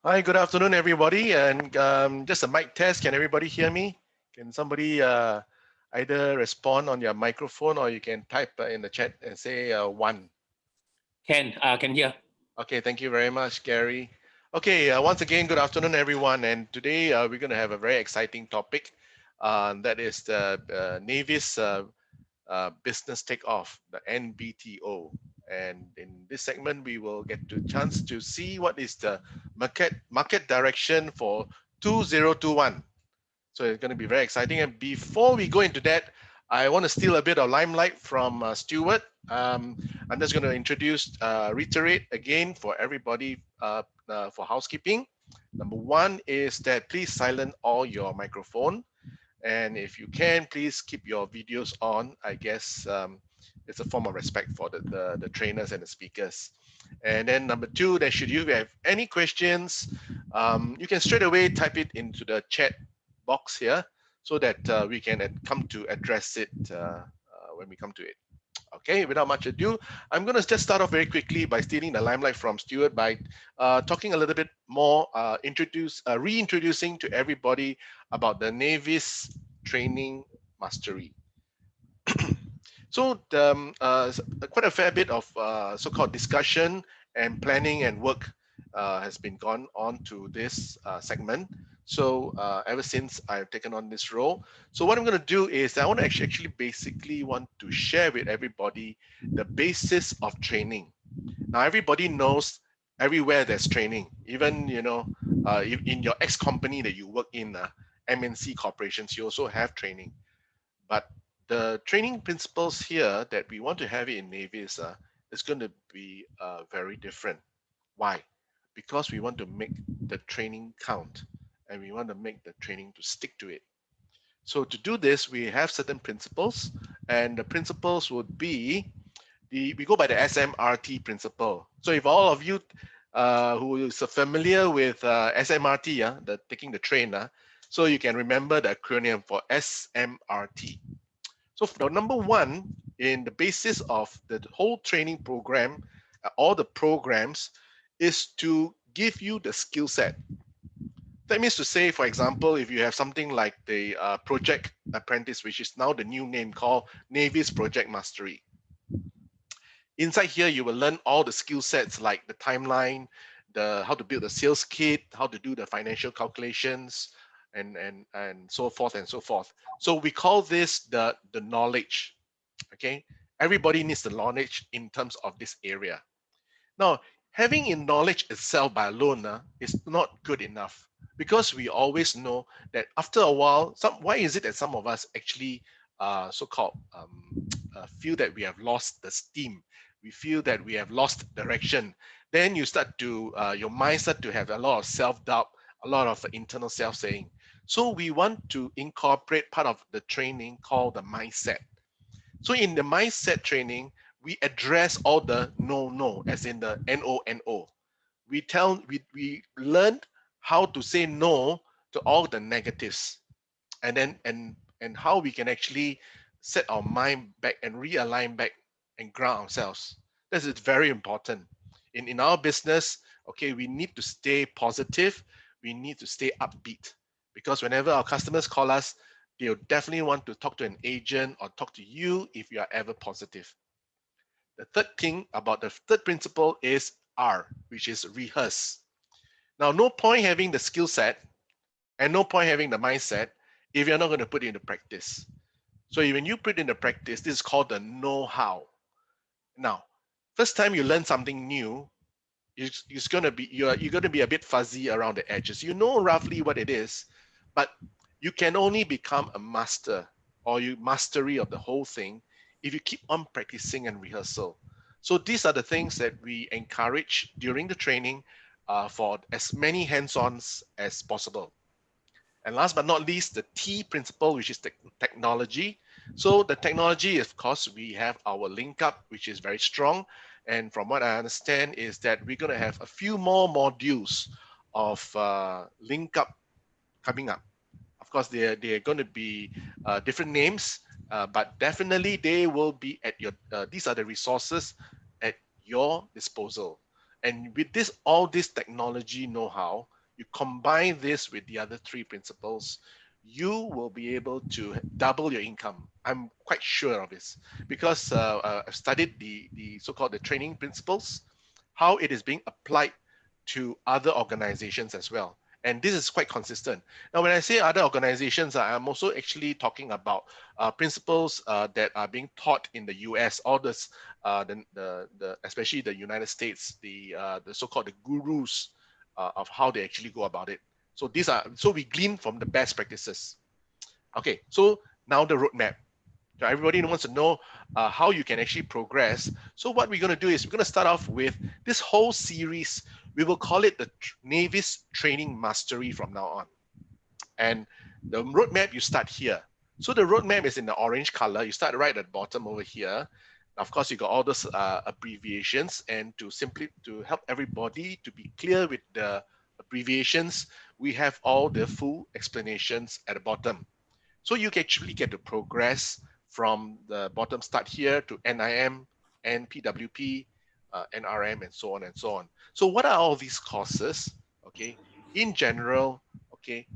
Hi, good afternoon, everybody. And just a mic test. Can everybody hear me? Can somebody either respond on your microphone, or you can type in the chat and say one. Can hear. Okay, thank you very much, Gary. Okay, once again, good afternoon, everyone. And today we're going to have a very exciting topic. That is the Navis business takeoff, the N-BTO. And in this segment, we will get the chance to see what is the market direction for 2021. So it's going to be very exciting. And before we go into that, I want to steal a bit of limelight from Stuart. I'm just going to reiterate again for everybody for housekeeping. Number one is that please silence all your microphone. And if you can, please keep your videos on. I guess it's a form of respect for the trainers and the speakers. And then number two, that should you have any questions, you can straight away type it into the chat box here so that we can come to address it when we come to it. Okay, without much ado, I'm going to just start off very quickly by stealing the limelight from Stuart by talking a little bit more, reintroducing to everybody about the Navis Training Mastery. So quite a fair bit of so-called discussion and planning and work has been gone on to this segment. So ever since I've taken on this role, so what I'm going to do is I want to actually basically want to share with everybody the basis of training. Now everybody knows everywhere there's training, even in your ex-company that you work in, MNC corporations, you also have training. But the training principles here that we want to have in Navis is going to be very different. Why? Because we want to make the training count, and we want to make the training to stick to it. So to do this, we have certain principles, and the principles would be we go by the SMRT principle. So if all of you who is familiar with SMRT, the taking the train, so you can remember the acronym for SMRT. So the number one in the basis of the whole training program, all the programs, is to give you the skill set. That means to say, for example, if you have something like the Project Apprentice, which is now the new name called Navis Project Mastery. Inside here, you will learn all the skill sets like the timeline, how to build a sales kit, how to do the financial calculations, and so forth and so forth. So we call this the knowledge. Okay, everybody needs the knowledge in terms of this area. Now, having in knowledge itself by alone is not good enough, because we always know that after a while, why is it that some of us actually so-called feel that we have lost the steam, we feel that we have lost direction. Then you start to your mind start to have a lot of self-doubt, a lot of internal self-saying. So we want to incorporate part of the training called the mindset. So in the mindset training, we address all the no, as in the no. We learned how to say no to all the negatives, and then and how we can actually set our mind back and realign back and ground ourselves. This is very important. In our business, okay, we need to stay positive, we need to stay upbeat, because whenever our customers call us, they'll definitely want to talk to an agent or talk to you if you are ever positive. The third thing about the third principle is R, which is rehearse. Now, no point having the skill set and no point having the mindset if you're not going to put it into practice. So when you put it into practice, this is called the know-how. Now, first time you learn something new, it's going to be you're going to be a bit fuzzy around the edges. You know roughly what it is, but you can only become a master or mastery of the whole thing if you keep on practicing and rehearsal. So these are the things that we encourage during the training for as many hands-ons as possible. And last but not least, the T principle, which is technology. So the technology, of course, we have our link up, which is very strong. And from what I understand is that we're going to have a few more modules of link up coming up. Of course, they're going to be different names, but definitely they will be at your, these are the resources at your disposal. And with this, all this technology know-how, you combine this with the other three principles, you will be able to double your income. I'm quite sure of this because I've studied the so-called the training principles, how it is being applied to other organizations as well. And this is quite consistent. Now, when I say other organizations, I'm also actually talking about principles that are being taught in the US, all this, especially the United States, the so-called the gurus of how they actually go about it. So these are, so we glean from the best practices. Okay, so now the roadmap. So everybody wants to know how you can actually progress. So what we're going to do is we're going to start off with this whole series. We will call it the Navis Training Mastery from now on. And the roadmap, you start here. So the roadmap is in the orange color. You start right at the bottom over here. Of course, you got all those abbreviations, and to help everybody to be clear with the abbreviations, we have all the full explanations at the bottom. So you can actually get to progress from the bottom, start here to NIM, NPWP, NRM, and so on and so on. So what are all these courses? Okay, in general, okay,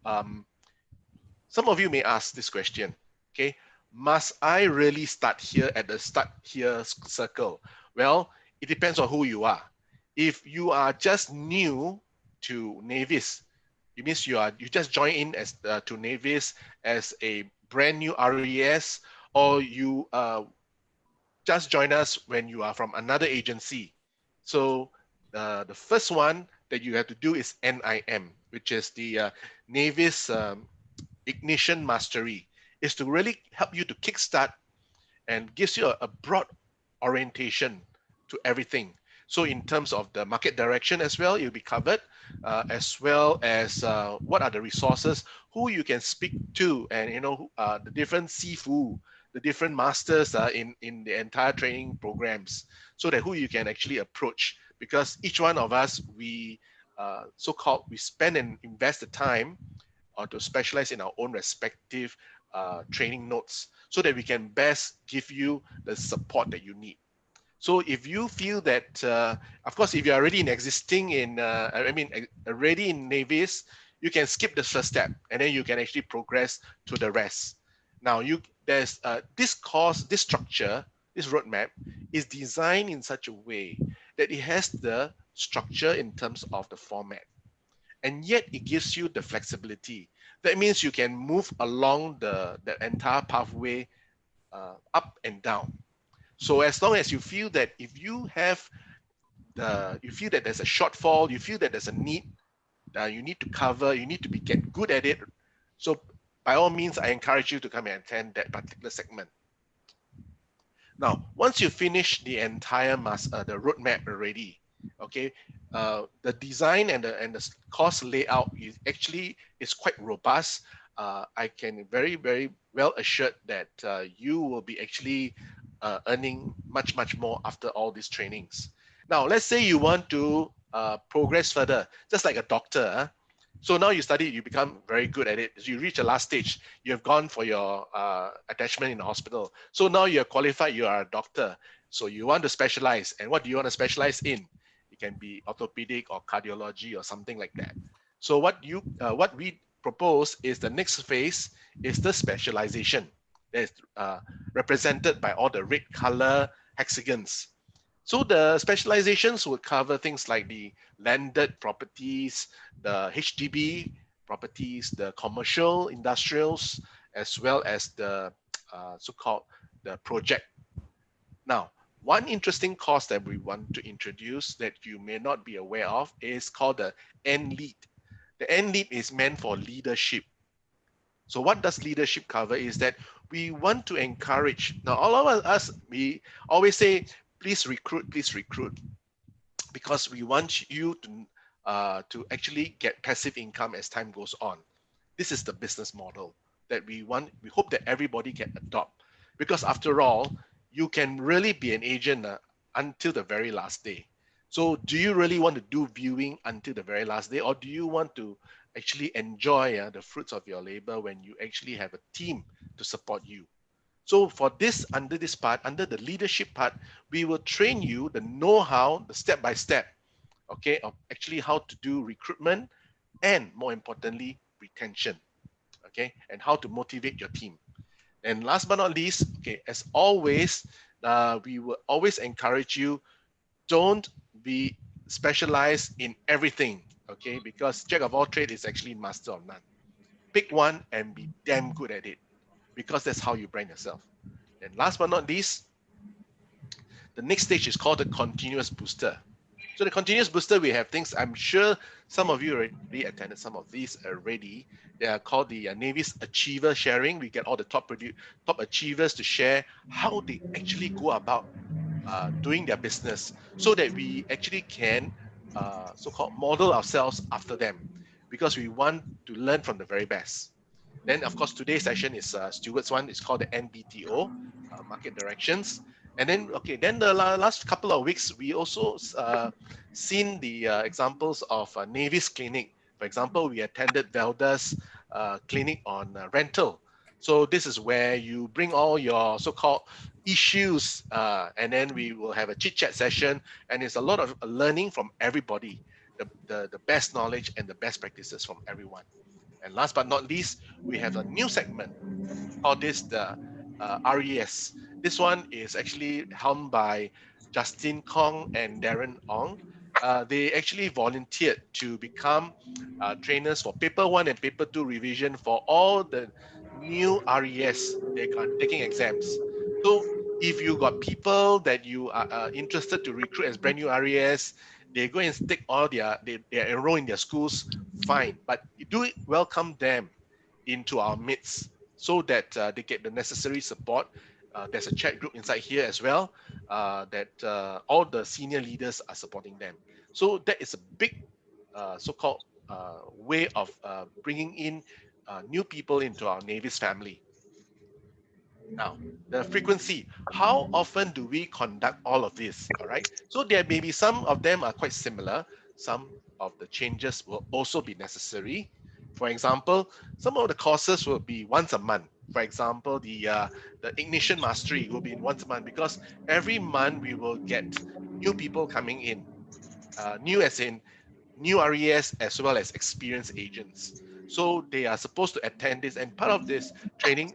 some of you may ask this question, okay, must I really start here at the start here circle? Well, it depends on who you are. If you are just new to Navis, it means you just join in as to Navis as a brand new RES, or you just join us when you are from another agency. So the first one that you have to do is NIM, which is the Navis Ignition Mastery, is to really help you to kickstart and gives you a broad orientation to everything. So in terms of the market direction as well, you'll be covered, as well as what are the resources, who you can speak to, and the different sifu, the different masters in the entire training programs, so that who you can actually approach. Because each one of us, we so-called, we spend and invest the time or to specialize in our own respective training notes, so that we can best give you the support that you need. So if you feel that, of course, if you're already already in Navis, you can skip the first step, and then you can actually progress to the rest. Now, there's this course, this structure, this roadmap is designed in such a way that it has the structure in terms of the format, and yet it gives you the flexibility. That means you can move along the entire pathway up and down. So as long as you feel that if you have you feel that there's a shortfall, you feel that there's a need, you need to cover, you need to get good at it. So by all means, I encourage you to come and attend that particular segment. Now, once you finish the entire the roadmap already, okay, the design and the course layout is quite robust. I can very well assured that you will be actually earning much more after all these trainings. Now, let's say you want to progress further, just like a doctor. So now you study, you become very good at it. You reach the last stage. You have gone for your attachment in the hospital. So now you're qualified, you are a doctor. So you want to specialize. And what do you want to specialize in? It can be orthopedic or cardiology or something like that. So what we propose is the next phase is the specialization. That's represented by all the red color hexagons. So the specializations will cover things like the landed properties, the HDB properties, the commercial industrials, as well as the so-called the project. Now, one interesting course that we want to introduce that you may not be aware of is called the N-Lead. The N-Lead is meant for leadership. So what does leadership cover is that we want to encourage. Now, all of us, we always say, please recruit, because we want you to actually get passive income as time goes on. This is the business model that we want. We hope that everybody can adopt, because after all, you can really be an agent until the very last day. So do you really want to do viewing until the very last day, or do you want to actually enjoy the fruits of your labor when you actually have a team to support you? So for this, under this part, under the leadership part, we will train you the know-how, the step-by-step, okay, of actually how to do recruitment and, more importantly, retention, okay, and how to motivate your team. And last but not least, okay, as always, we will always encourage you, don't be specialized in everything, okay, because jack of all trades is actually master of none. Pick one and be damn good at it, because that's how you brand yourself. And last but not least, the next stage is called the continuous booster. So the continuous booster, we have things, I'm sure some of you already attended some of these already. They are called the Navis Achiever Sharing. We get all the top achievers to share how they actually go about doing their business, so that we actually can so-called model ourselves after them, because we want to learn from the very best. Then, of course, today's session is Stuart's one. It's called the N-BTO, Market Directions. And then, okay, then the last couple of weeks, we also seen the examples of Navis Clinic. For example, we attended Velda's clinic on rental. So this is where you bring all your so-called issues, and then we will have a chit-chat session, and it's a lot of learning from everybody, the best knowledge and the best practices from everyone. And last but not least, we have a new segment called this the RES. This one is actually helmed by Justin Kong and Darren Ong. They actually volunteered to become trainers for paper 1 and paper 2 revision for all the new RES they are taking exams. So if you got people that you are interested to recruit as brand new RES, they go and stick all they enroll in their schools, fine. But you do welcome them into our midst, so that they get the necessary support. There's a chat group inside here as well, that all the senior leaders are supporting them. So that is a big so-called way of bringing in new people into our Navis family. Now, the frequency, how often do we conduct all of this? All right. So there may be some of them are quite similar. Some of the changes will also be necessary. For example, some of the courses will be once a month. For example, the ignition mastery will be once a month, because every month we will get new people coming in, new as in new RES as well as experienced agents. So they are supposed to attend this, and part of this training,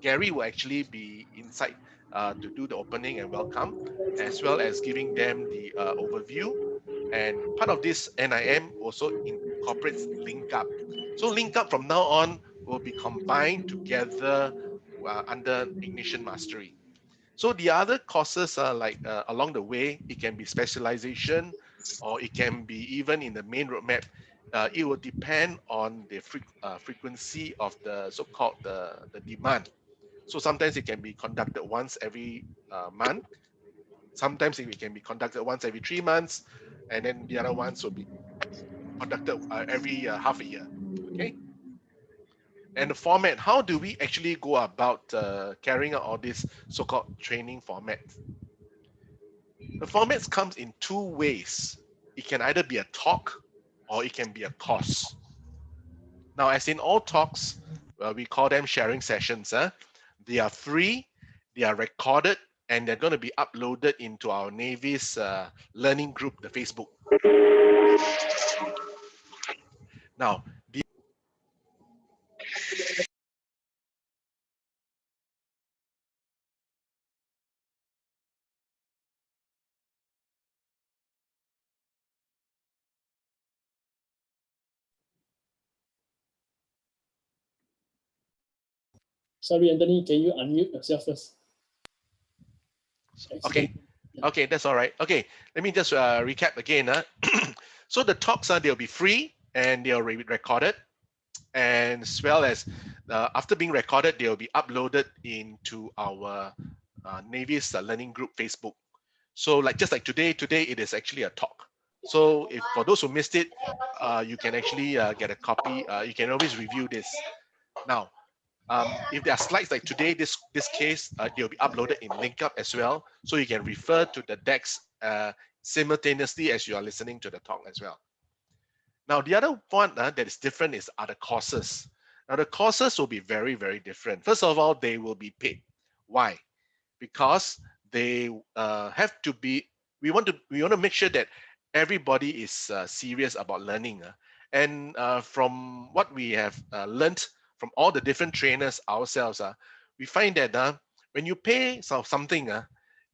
Gary will actually be inside to do the opening and welcome, as well as giving them the overview. And part of this NIM also incorporates link up. So link up from now on will be combined together under Ignition Mastery. So the other courses are like along the way, it can be specialization, or it can be even in the main roadmap. It will depend on the frequency of the so-called the demand. So sometimes it can be conducted once every month. Sometimes it can be conducted once every 3 months, and then the other ones will be conducted every half a year. Okay. And the format, how do we actually go about carrying out all this so-called training format? The formats comes in two ways. It can either be a talk or it can be a course. Now, as in all talks, we call them sharing sessions. They are free, they are recorded, and they're going to be uploaded into our Navis learning group, the Facebook. Now, Sorry, Anthony, can you unmute yourself first? okay, okay, that's all right. Okay, let me just recap again. So the talks they'll be free and they'll be recorded. and as well as after being recorded, they will be uploaded into our Navis Learning Group Facebook. So just like today it is actually a talk. So if for those who missed it, you can actually get a copy. You can always review this. Now, if there are slides like today, this case, they'll be uploaded in link up as well. So you can refer to the decks simultaneously as you are listening to the talk as well. Now, the other one that is different is other courses. Now, the courses will be very, very different. First of all, they will be paid. Why? Because they have to be. We want to make sure that everybody is serious about learning. And from what we have learned from all the different trainers ourselves, we find that when you pay something,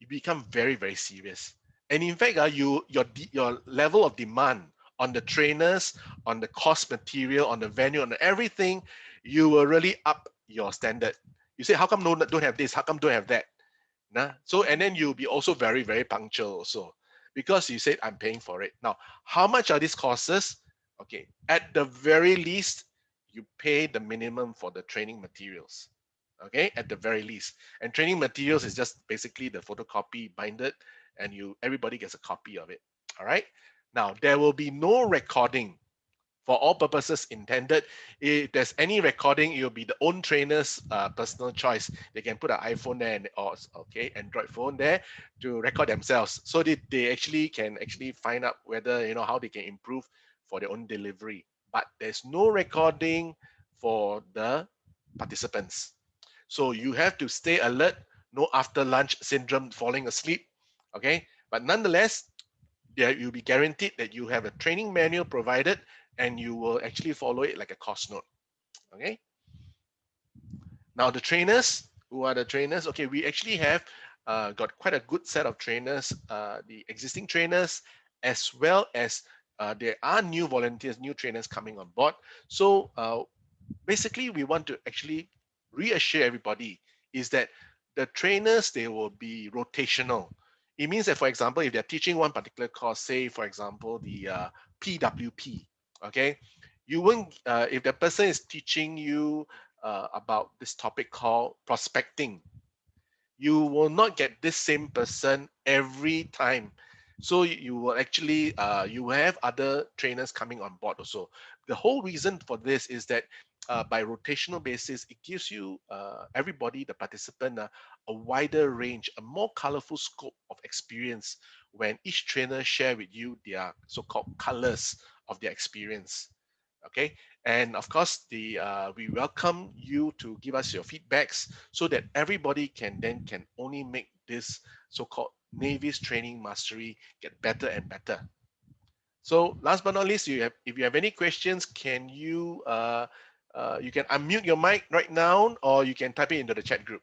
you become very, very serious. And in fact, your level of demand on the trainers, on the course material, on the venue, on everything, you will really up your standard. You say, how come don't have this? How come don't have that? So, and then you'll be also very, very punctual also, because you said I'm paying for it. Now, how much are these courses? Okay, at the very least, you pay the minimum for the training materials. Okay, at the very least. And training materials is just basically the photocopy binded, and everybody gets a copy of it. All right. Now, there will be no recording for all purposes intended. If there's any recording, it will be the own trainer's personal choice. They can put an iPhone there or Android phone there to record themselves, so they actually can find out whether how they can improve for their own delivery. But there's no recording for the participants. So you have to stay alert, no after lunch syndrome, falling asleep. Okay, but nonetheless, you'll be guaranteed that you have a training manual provided, and you will actually follow it like a course note. Okay. Now the trainers, who are the trainers? Okay, we actually have got quite a good set of trainers, the existing trainers, as well as there are new volunteers, new trainers coming on board. So basically, we want to actually reassure everybody is that the trainers, they will be rotational. It means that, for example, if they're teaching one particular course, say, for example, the PWP, okay, you won't, if the person is teaching you about this topic called prospecting, you will not get this same person every time. So you will actually, you have other trainers coming on board also. The whole reason for this is that by rotational basis, it gives you, everybody, the participant, a wider range, a more colorful scope of experience when each trainer share with you their so-called colors of their experience. Okay, and of course we welcome you to give us your feedbacks, so that everybody can only make this so-called Navis training mastery get better and better. So last but not least, if you have any questions, can you you can unmute your mic right now, or you can type it into the chat group.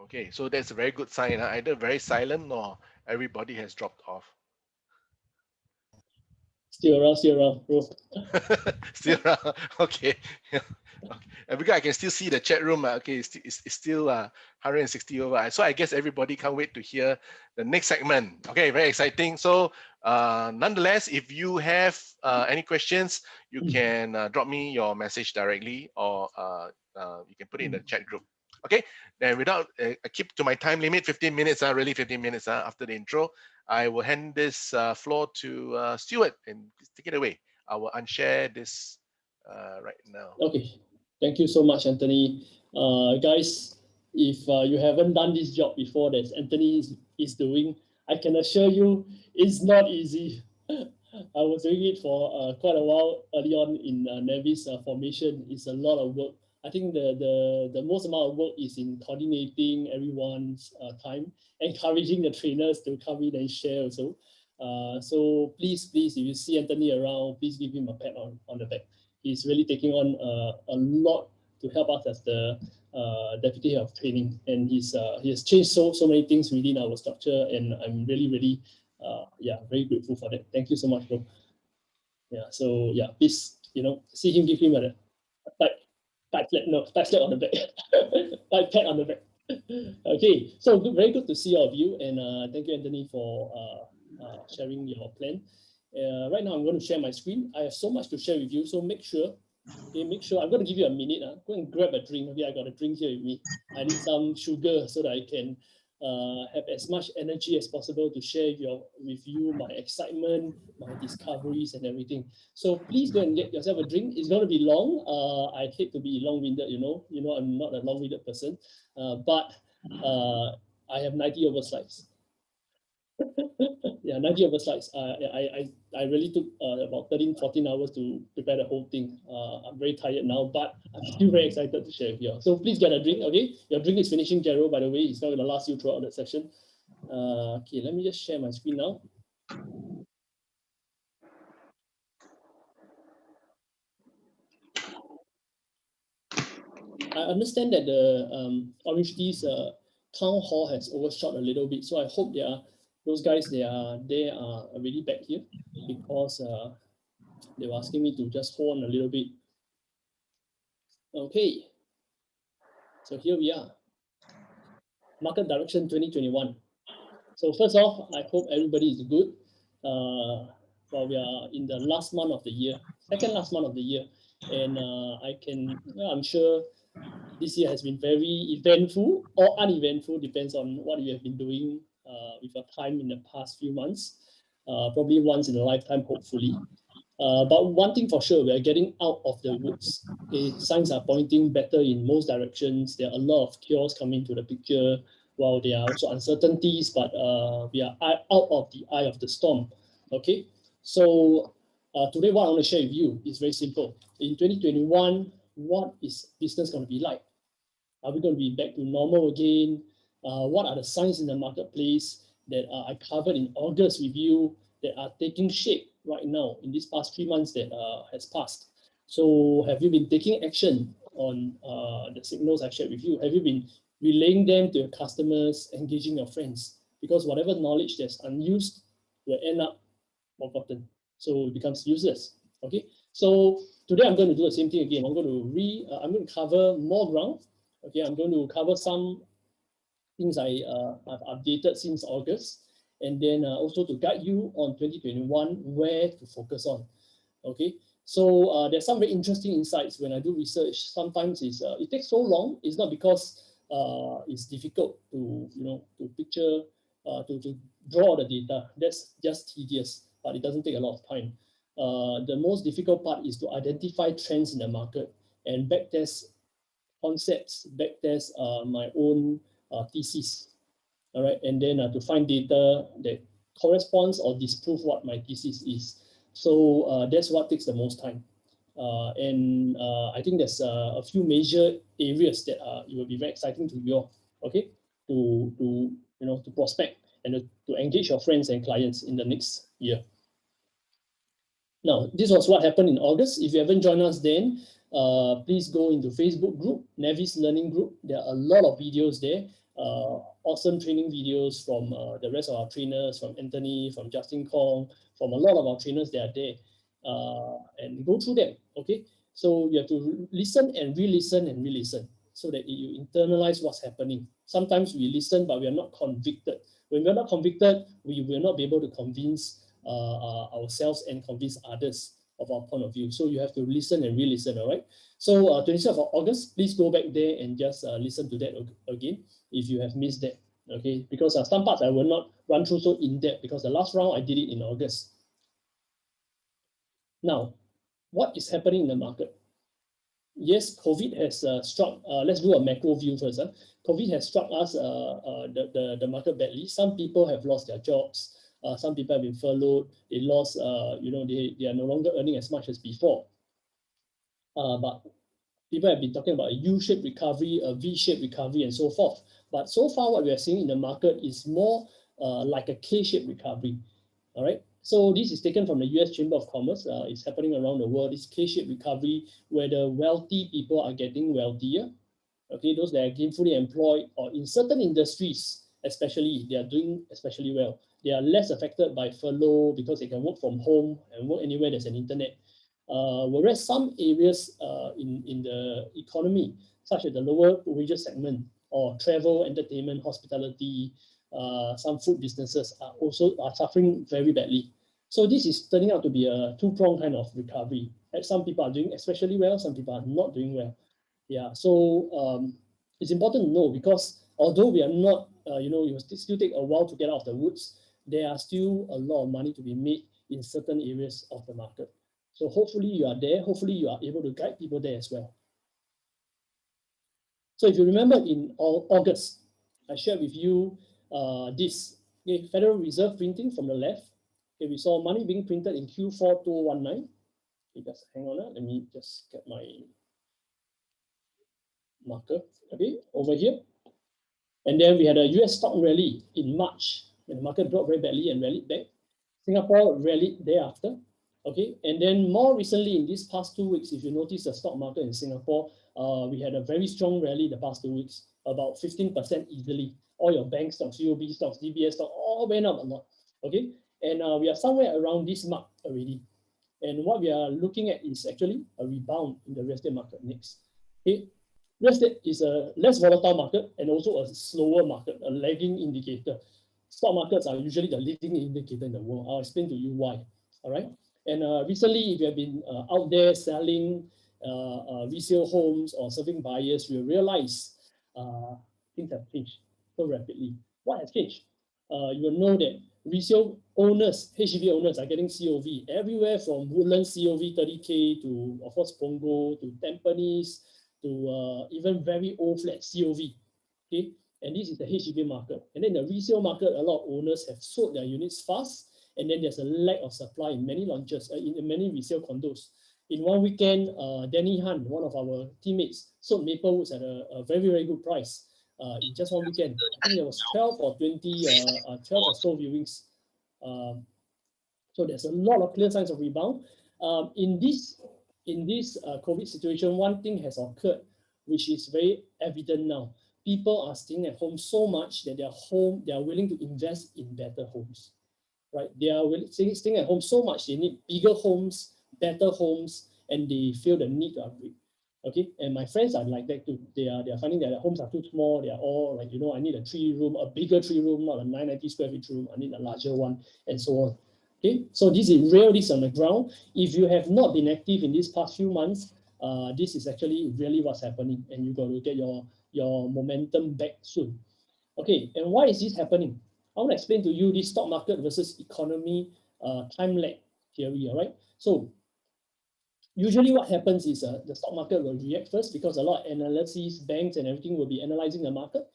Okay, so that's a very good sign. Either very silent or everybody has dropped off. Still around, bro. Still around. Okay. Okay. And because I can still see the chat room, okay, it's still 160 over. So I guess everybody can't wait to hear the next segment. Okay, very exciting. So nonetheless, if you have any questions, you can drop me your message directly, or you can put it in the chat group. Okay, then without I keep to my time limit, 15 minutes, really 15 minutes after the intro, I will hand this floor to Stuart, and take it away. I will unshare this right now. Okay, thank you so much, Anthony. Guys, if you haven't done this job before that Anthony is doing, I can assure you it's not easy. I was doing it for quite a while early on in Navis formation. It's a lot of work. I think the most amount of work is in coordinating everyone's time, encouraging the trainers to come in and share also. So please, if you see Anthony around, please give him a pat on the back. He's really taking on a lot to help us as the deputy head of training, and he has changed so many things within our structure, and I'm really very grateful for that. Thank you so much, bro. Yeah, so yeah, please, see him, give him a type. Pat slap on the back. Pat on the back. Okay, so very good to see all of you, and thank you, Anthony, for sharing your plan. Right now, I'm going to share my screen. I have so much to share with you, so make sure. Okay, make sure. I'm going to give you a minute. Go and grab a drink. Okay, I got a drink here with me. I need some sugar so that I can have as much energy as possible to share with you my excitement, my discoveries, and everything. So please go and get yourself a drink. It's going to be long. I hate to be long-winded. You know, I'm not a long-winded person, but I have 90 over slides. Yeah, 90 over slides. I really took about 13, 14 hours to prepare the whole thing. I'm very tired now, but I'm still very excited to share with you. So please get a drink, okay? Your drink is finishing, Gerald, by the way. It's not going to last you throughout that session. Okay, let me just share my screen now. I understand that the Orange Tea's town hall has overshot a little bit, so I hope those guys they are already back here, because they were asking me to just hold on a little bit. Okay, so here we are. Market direction 2021. So first off, I hope everybody is good. While we are in the last month of the year, second last month of the year, and I'm sure this year has been very eventful or uneventful, depends on what you have been doing with your time in the past few months. Probably once in a lifetime, hopefully. But one thing for sure, we are getting out of the woods. Okay, signs are pointing better in most directions. There are a lot of cures coming to the picture, while there are also uncertainties, but we are out of the eye of the storm. Okay, so today what I want to share with you is very simple. In 2021, what is business going to be like? Are we going to be back to normal again? What are the signs in the marketplace that I covered in August with you that are taking shape right now in these past 3 months that has passed? So have you been taking action on the signals I shared with you? Have you been relaying them to your customers, engaging your friends? Because whatever knowledge that's unused will end up forgotten. So it becomes useless. Okay. So today I'm going to do the same thing again. I'm going to cover more ground. Okay, I'm going to cover some things I've updated since August, and then also to guide you on 2021 where to focus on. Okay, so there's some very interesting insights when I do research. Sometimes it takes so long. It's not because it's difficult to to picture to draw the data. That's just tedious, but it doesn't take a lot of time. The most difficult part is to identify trends in the market and backtest concepts, backtest my own thesis. All right, and then to find data that corresponds or disprove what my thesis is. So that's what takes the most time. And I think there's a few major areas that it will be very exciting to you all, okay, to prospect and to engage your friends and clients in the next year. Now, this was what happened in August. If you haven't joined us then, please go into Facebook group, Navis Learning Group. There are a lot of videos there, awesome training videos from the rest of our trainers, from Anthony, from Justin Kong, from a lot of our trainers that are there, and go through them, okay? So you have to listen and re-listen and re-listen so that you internalize what's happening. Sometimes we listen, but we are not convicted. When we're not convicted, we will not be able to convince ourselves and convince others of our point of view. So you have to listen and re-listen, all right? So 27th of August, please go back there and just listen to that again if you have missed that, okay? Because some parts I will not run through so in-depth because the last round I did it in August. Now, what is happening in the market? Yes, COVID has struck, let's do a macro view first. COVID has struck us, the market badly. Some people have lost their jobs. Some people have been furloughed. They lost, they are no longer earning as much as before. But people have been talking about a U-shaped recovery, a V-shaped recovery, and so forth. But so far, what we are seeing in the market is more like a K-shaped recovery. All right. So this is taken from the US Chamber of Commerce. It's happening around the world. This K-shaped recovery, where the wealthy people are getting wealthier. Okay, those that are gainfully employed or in certain industries, especially, they are doing especially well. They are less affected by furlough because they can work from home and work anywhere there's an internet. Whereas some areas in the economy, such as the lower wages segment or travel, entertainment, hospitality, some food businesses are also suffering very badly. So this is turning out to be a two-pronged kind of recovery. Some people are doing especially well, some people are not doing well. Yeah, so it's important to know, because although we are not, it will still take a while to get out of the woods, there are still a lot of money to be made in certain areas of the market. So hopefully you are there, hopefully you are able to guide people there as well. So if you remember in August, I shared with you this Federal Reserve printing from the left. Okay, we saw money being printed in Q4 2019. Okay, just hang on, let me just get my marker, okay, over here. And then we had a US stock rally in March when the market dropped very badly and rallied back. Singapore rallied thereafter, okay. And then more recently in these past 2 weeks, if you notice the stock market in Singapore, we had a very strong rally the past 2 weeks, about 15% easily. All your bank stocks, UOB stocks, DBS stocks, all went up a lot, okay. And we are somewhere around this mark already. And what we are looking at is actually a rebound in the real estate market next. Okay. Real estate is a less volatile market and also a slower market, a lagging indicator. Stock markets are usually the leading indicator in the world. I'll explain to you why. All right. And recently, if you have been out there selling resale homes or serving buyers, you realize things have changed so rapidly. What has changed? You will know that resale owners, HDB owners, are getting COV everywhere from Woodlands COV 30K to, of course, Punggol to Tampines to even very old flat COV. Okay, and this is the HDB market. And then the resale market, a lot of owners have sold their units fast, and then there's a lack of supply in many launches, in many resale condos. In one weekend, Danny Han, one of our teammates, sold Maplewoods at a very, very good price in just one weekend. I think there was 12 or 20, 12 or so viewings. So there's a lot of clear signs of rebound. In this COVID situation, one thing has occurred, which is very evident now. People are staying at home so much that they are willing to invest in better homes, right? They are staying at home so much, they need bigger homes, better homes, and they feel the need to upgrade. Okay, and my friends are like that too. They are finding that their homes are too small. They are all like, I need a 3-room, a bigger 3-room, not a 990 square feet room. I need a larger one, and so on. Okay, so this is real, this is on the ground. If you have not been active in these past few months, this is actually really what's happening, and you got to get your momentum back soon. Okay, and why is this happening? I want to explain to you this stock market versus economy time lag theory. All right, so usually what happens is the stock market will react first because a lot of analysts, banks, and everything will be analyzing the market.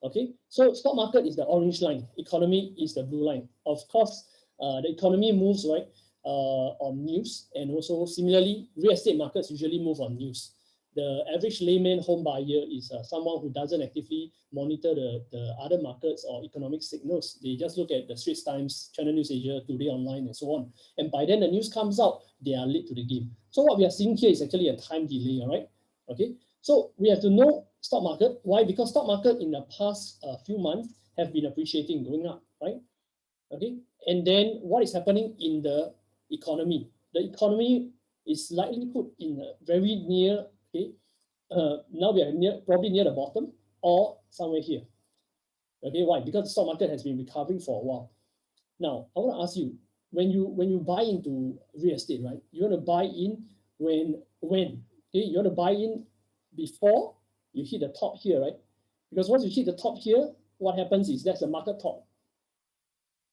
Okay, so stock market is the orange line, economy is the blue line. Of course, the economy moves right on news, and also similarly, real estate markets usually move on news. The average layman home buyer is someone who doesn't actively monitor the other markets or economic signals. They just look at the Straits Times, Channel News Asia, Today Online, and so on. And by then the news comes out, they are late to the game. So what we are seeing here is actually a time delay, all right? Okay, so we have to know stock market. Why? Because stock market in the past few months have been appreciating, going up, right? Okay, and then what is happening in the economy? The economy is likely put in very near, okay, now we are probably near the bottom or somewhere here. Okay, why? Because the stock market has been recovering for a while. Now, I want to ask you, when you buy into real estate, right? You want to buy in when? Okay, you want to buy in before you hit the top here, right? Because once you hit the top here, what happens is that's the market top.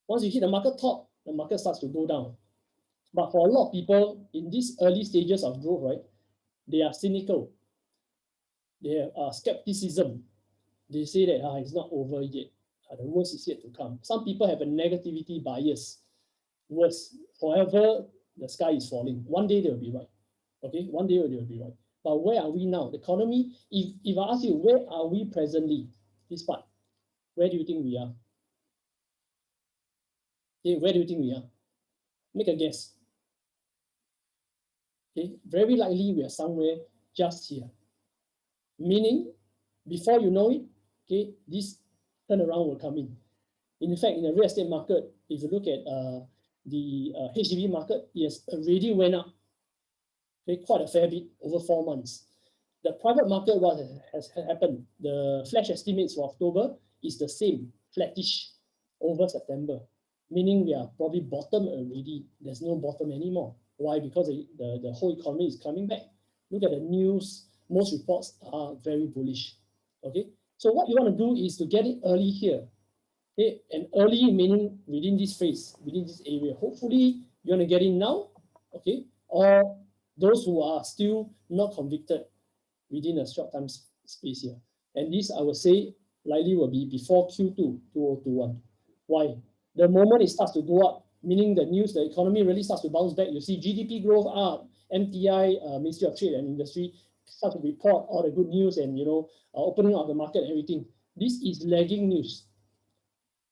Once you hit the market top, the market starts to go down. But for a lot of people in these early stages of growth, right, they are cynical. They have skepticism. They say that it's not over yet. The worst is yet to come. Some people have a negativity bias. Worse, forever the sky is falling. One day they will be right. Okay, one day they will be right. But where are we now? The economy, if I ask you, where are we presently? This part, where do you think we are? Okay, where do you think we are? Make a guess. Okay, very likely we are somewhere just here. Meaning, before you know it, okay, this turnaround will come in. In fact, in the real estate market, if you look at the HDB market, it has already went up. Okay, quite a fair bit over 4 months. The private market, what has happened, the flash estimates for October is the same, flattish over September, meaning we are probably bottom already. There's no bottom anymore. Why? Because the whole economy is coming back. Look at the news. Most reports are very bullish. Okay, so what you want to do is to get it early here. Okay, and early meaning within this phase, within this area. Hopefully, you want to get in now. Okay, or those who are still not convicted within a short time space here. And this, I would say, likely will be before Q2 2021. Why? The moment it starts to go up, meaning the news, the economy really starts to bounce back. You see GDP growth up, MTI, Ministry of Trade and Industry, start to report all the good news and opening up the market and everything. This is lagging news.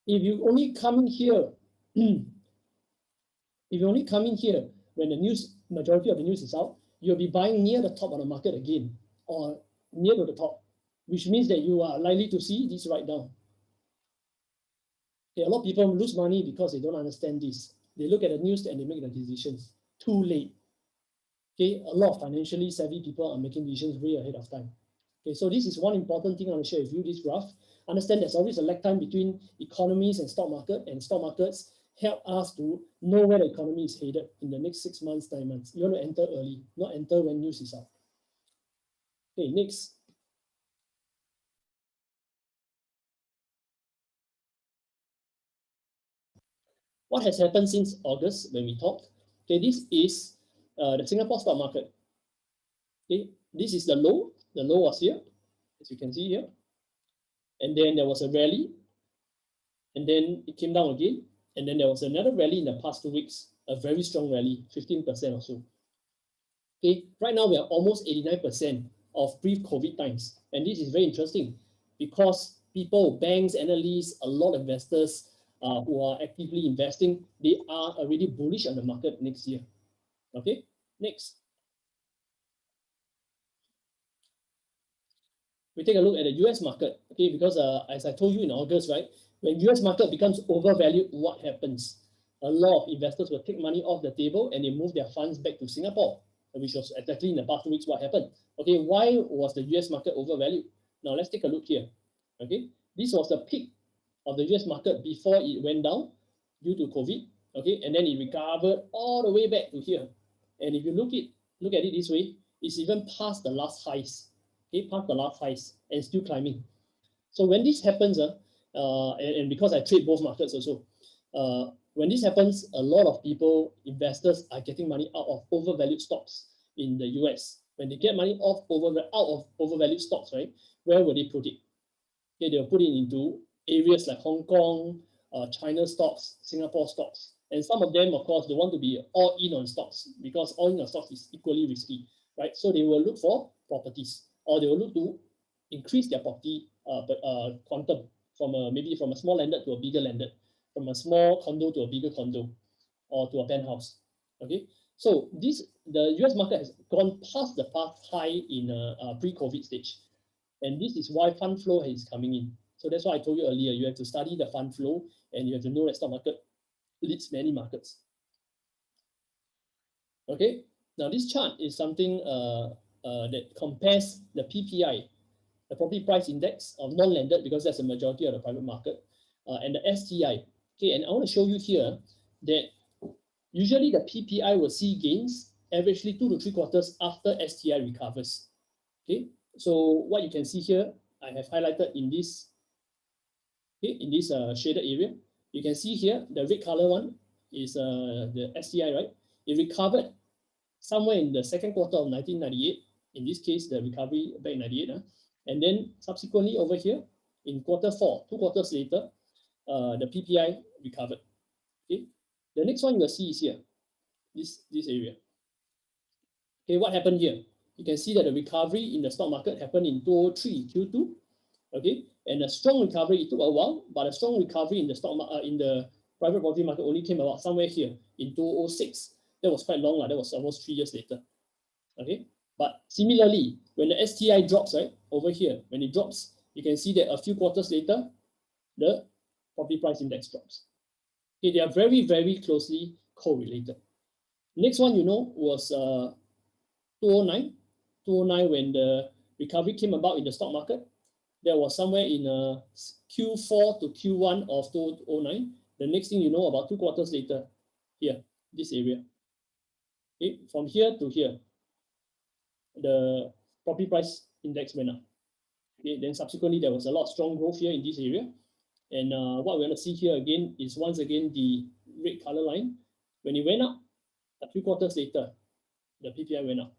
If you only come in here, if you only come in here when the news, majority of the news is out, you'll be buying near the top of the market again, or near to the top, which means that you are likely to see this right down. Okay, a lot of people lose money because they don't understand this. They look at the news and they make the decisions too late. Okay, a lot of financially savvy people are making decisions way ahead of time. Okay, so this is one important thing I want to share with you, this graph. Understand there's always a lag time between economies and stock market, and stock markets help us to know where the economy is headed in the next 6 months, 9 months. You want to enter early, not enter when news is out. Okay, next. What has happened since August when we talked? Okay, this is the Singapore stock market. Okay, this is the low. The low was here, as you can see here. And then there was a rally. And then it came down again. And then there was another rally in the past 2 weeks, a very strong rally, 15% or so. Okay, right now we are almost 89% of pre-COVID times. And this is very interesting because people, banks, analysts, a lot of investors who are actively investing, they are already bullish on the market next year. Okay, next. We take a look at the US market, okay, because as I told you in August, right, when US market becomes overvalued, what happens? A lot of investors will take money off the table and they move their funds back to Singapore, which was exactly in the past 2 weeks what happened. Okay, why was the US market overvalued? Now let's take a look here. Okay, this was the peak of the US market before it went down due to COVID. Okay, and then it recovered all the way back to here. And if you look at it this way, it's even past the last highs. Okay, past the last highs and still climbing. So when this happens, and because I trade both markets also, when this happens, a lot of people, investors, are getting money out of overvalued stocks in the US. When they get money out of overvalued stocks, right, where will they put it? Okay, they'll put it into areas like Hong Kong, China stocks, Singapore stocks. And some of them, of course, they want to be all in on stocks because all in on stocks is equally risky, right? So they will look for properties, or they will look to increase their property quantum from maybe from a small landed to a bigger landed, from a small condo to a bigger condo, or to a penthouse. Okay, so the US market has gone past the past high in pre-COVID stage, and this is why fund flow is coming in. So that's why I told you earlier, you have to study the fund flow, and you have to know that stock market leads many markets. Okay, now this chart is something that compares the PPI, the property price index of non-landed, because that's the majority of the private market, and the STI. Okay, and I want to show you here that usually the PPI will see gains averagely 2 to 3 quarters after STI recovers. Okay, so what you can see here, I have highlighted in this, okay, in this shaded area. You can see here the red color one is the STI, right? It recovered somewhere in the second quarter of 1998. In this case, the recovery back in 98. And then subsequently over here, in quarter 4, 2 quarters later, the PPI recovered. Okay, the next one you'll see is here, this area. Okay, what happened here? You can see that the recovery in the stock market happened in 2003 Q2. Okay, and a strong recovery, it took a while, but a strong recovery in the in the private property market only came about somewhere here in 2006. That was quite long, that was almost 3 years later. Okay, but similarly, when the STI drops, right, over here, when it drops, you can see that a few quarters later, the property price index drops. Okay, they are very, very closely correlated. Next one, was 2009, 2009 when the recovery came about in the stock market. That was somewhere in Q4 to Q1 of 2009. The next thing you know, about 2 quarters later, here, this area. Okay, from here to here, the property price index went up. Okay, then subsequently there was a lot of strong growth here in this area. And what we're going to see here again is once again the red color line. When it went up, 3 quarters later, the PPI went up.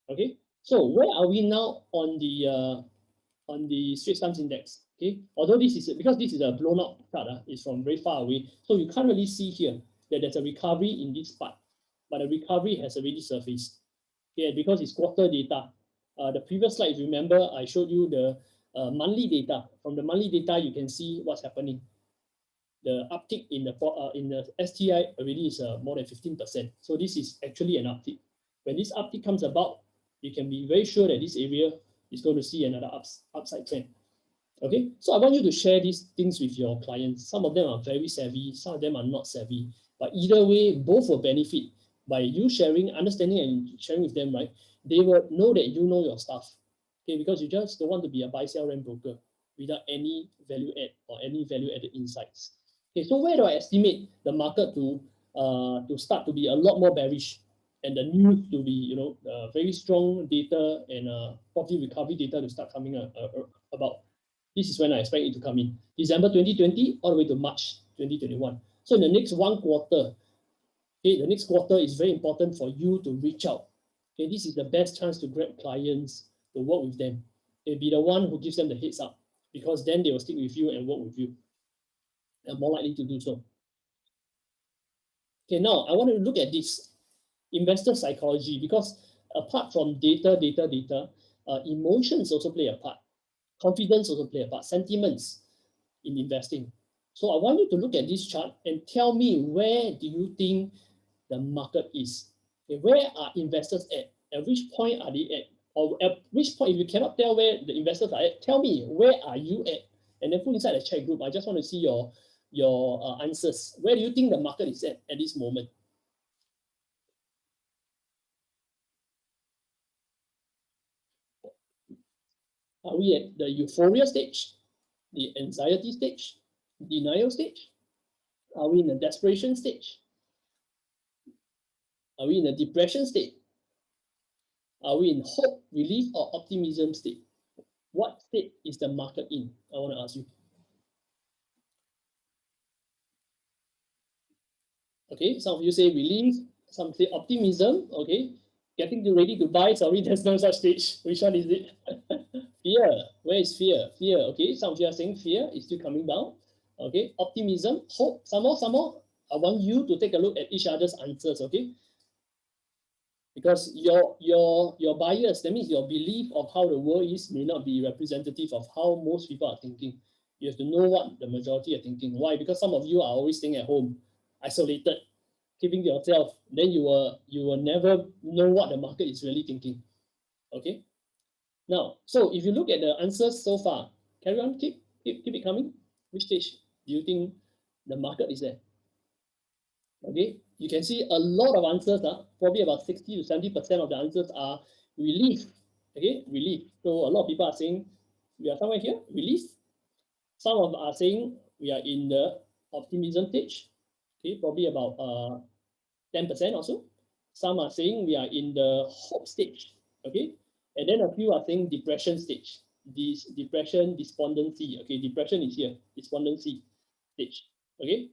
Okay, so where are we now on the Straits Times Index? Okay, although this is because this is a blown out chart, it's from very far away, so you can't really see here that there's a recovery in this part, but the recovery has already surfaced. Okay, because it's quarter data. The previous slide, if you remember, I showed you the monthly data. From the monthly data, you can see what's happening. The uptick in the STI already is more than 15%. So this is actually an uptick. When this uptick comes about, you can be very sure that this area is going to see another upside trend. Okay, so I want you to share these things with your clients. Some of them are very savvy, some of them are not savvy. But either way, both will benefit by you sharing, understanding, and sharing with them, right? They will know that you know your stuff. Okay, because you just don't want to be a buy, sell, rent broker without any value add or any value added insights. Okay, so where do I estimate the market to start to be a lot more bearish and the news to be, very strong data and property recovery data to start coming about? This is when I expect it to come in. December 2020 all the way to March 2021. So in the next 1 quarter, okay, the next quarter is very important for you to reach out. Okay, this is the best chance to grab clients, to work with them. Okay, be the one who gives them the heads up, because then they will stick with you and work with you. They're more likely to do so. Okay, now I want to look at this investor psychology, because apart from data, emotions also play a part. Confidence also play a part. Sentiments in investing. So I want you to look at this chart and tell me, where do you think the market is? Okay, where are investors at? At which point are they at? Or at which point, if you cannot tell where the investors are at, tell me, where are you at? And then put inside the chat group. I just want to see your answers. Where do you think the market is at this moment? Are we at the euphoria stage, the anxiety stage, denial stage? Are we in the desperation stage? Are we in the depression state? Are we in hope, relief, or optimism state? What state is the market in? I want to ask you. Okay, some of you say relief, some say optimism. Okay, getting ready to buy. Sorry, there's no such stage. Which one is it? Fear. Where is fear? Fear. Okay, some of you are saying fear is still coming down. Okay, optimism, hope. Some more. I want you to take a look at each other's answers. Okay, because your bias, that means your belief of how the world is, may not be representative of how most people are thinking. You have to know what the majority are thinking. Why? Because some of you are always staying at home, isolated, keeping to yourself. Then you will never know what the market is really thinking. Okay. Now, so if you look at the answers so far, carry on, keep it coming. Which stage do you think the market is at? Okay, you can see a lot of answers, probably about 60 to 70% of the answers are relief. Okay, relief. So a lot of people are saying we are somewhere here, relief. Some of them are saying we are in the optimism stage. Okay, probably about 10% or so. Some are saying we are in the hope stage. Okay, and then a few are saying depression stage. This depression, despondency. Okay, depression is here, despondency stage. Okay.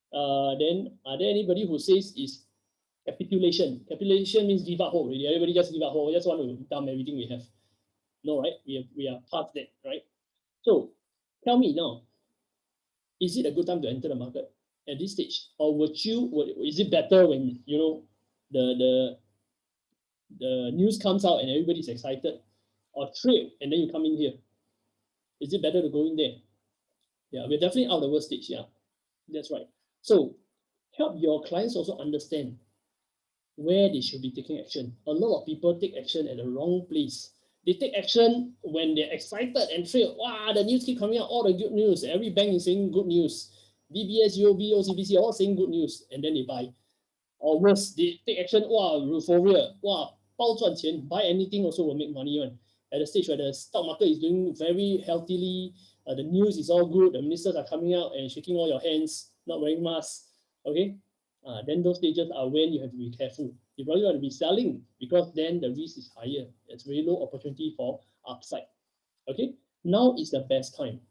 Then are there anybody who says is capitulation? Capitulation means give up hope. Really, everybody just give up hope. We just want to dump everything we have. No, right? We are past that, right? So tell me now, is it a good time to enter the market at this stage, or is it better when the news comes out and everybody's excited, or trade and then you come in here? Is it better to go in there? Yeah, we're definitely out of the worst stage. Yeah, that's right. So help your clients also understand where they should be taking action. A lot of people take action at the wrong place. They take action when they're excited and feel, wow, the news keep coming out, all the good news. Every bank is saying good news. DBS, UOB, OCBC, all saying good news, and then they buy. Or worse, they take action, wow, euphoria, wow, 包赚钱, buy anything also will make money one. At the stage where the stock market is doing very healthily, the news is all good, the ministers are coming out and shaking all your hands, not wearing masks, okay? Then those stages are when you have to be careful. You probably want to be selling because then the risk is higher. It's very low opportunity for upside, okay? Now is the best time.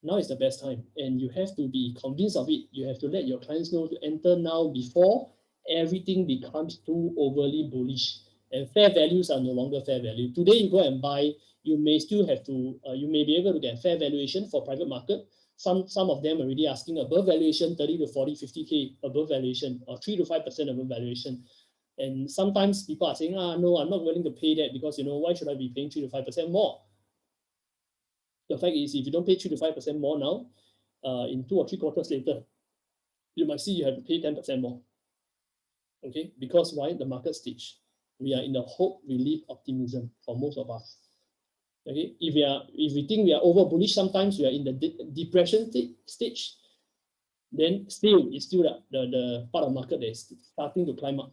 Now is the best time, and you have to be convinced of it. You have to let your clients know to enter now before everything becomes too overly bullish and fair values are no longer fair value. Today you go and buy, you may still have to, you may be able to get fair valuation for private market. Some of them already asking above valuation, 30 to 40, 50K above valuation, or 3 to 5% above valuation. And sometimes people are saying, no, I'm not willing to pay that because, why should I be paying 3 to 5% more? The fact is, if you don't pay 3 to 5% more now, in 2 or 3 quarters later, you might see you have to pay 10% more. Okay, because why? The market stage. We are in the hope, relief, optimism for most of us. Okay, if we think we are over bullish, sometimes we are in the depression stage. Then still, it's still the part of market that is starting to climb up,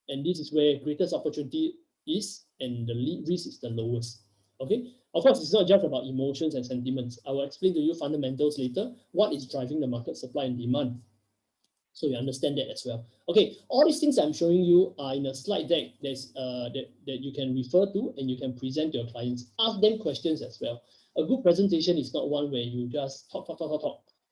and this is where greatest opportunity is, and the risk is the lowest. Okay, of course, it's not just about emotions and sentiments. I will explain to you fundamentals later. What is driving the market supply and demand? So you understand that as well. Okay, all these things I'm showing you are in a slide deck that you can refer to and you can present to your clients. Ask them questions as well. A good presentation is not one where you just talk.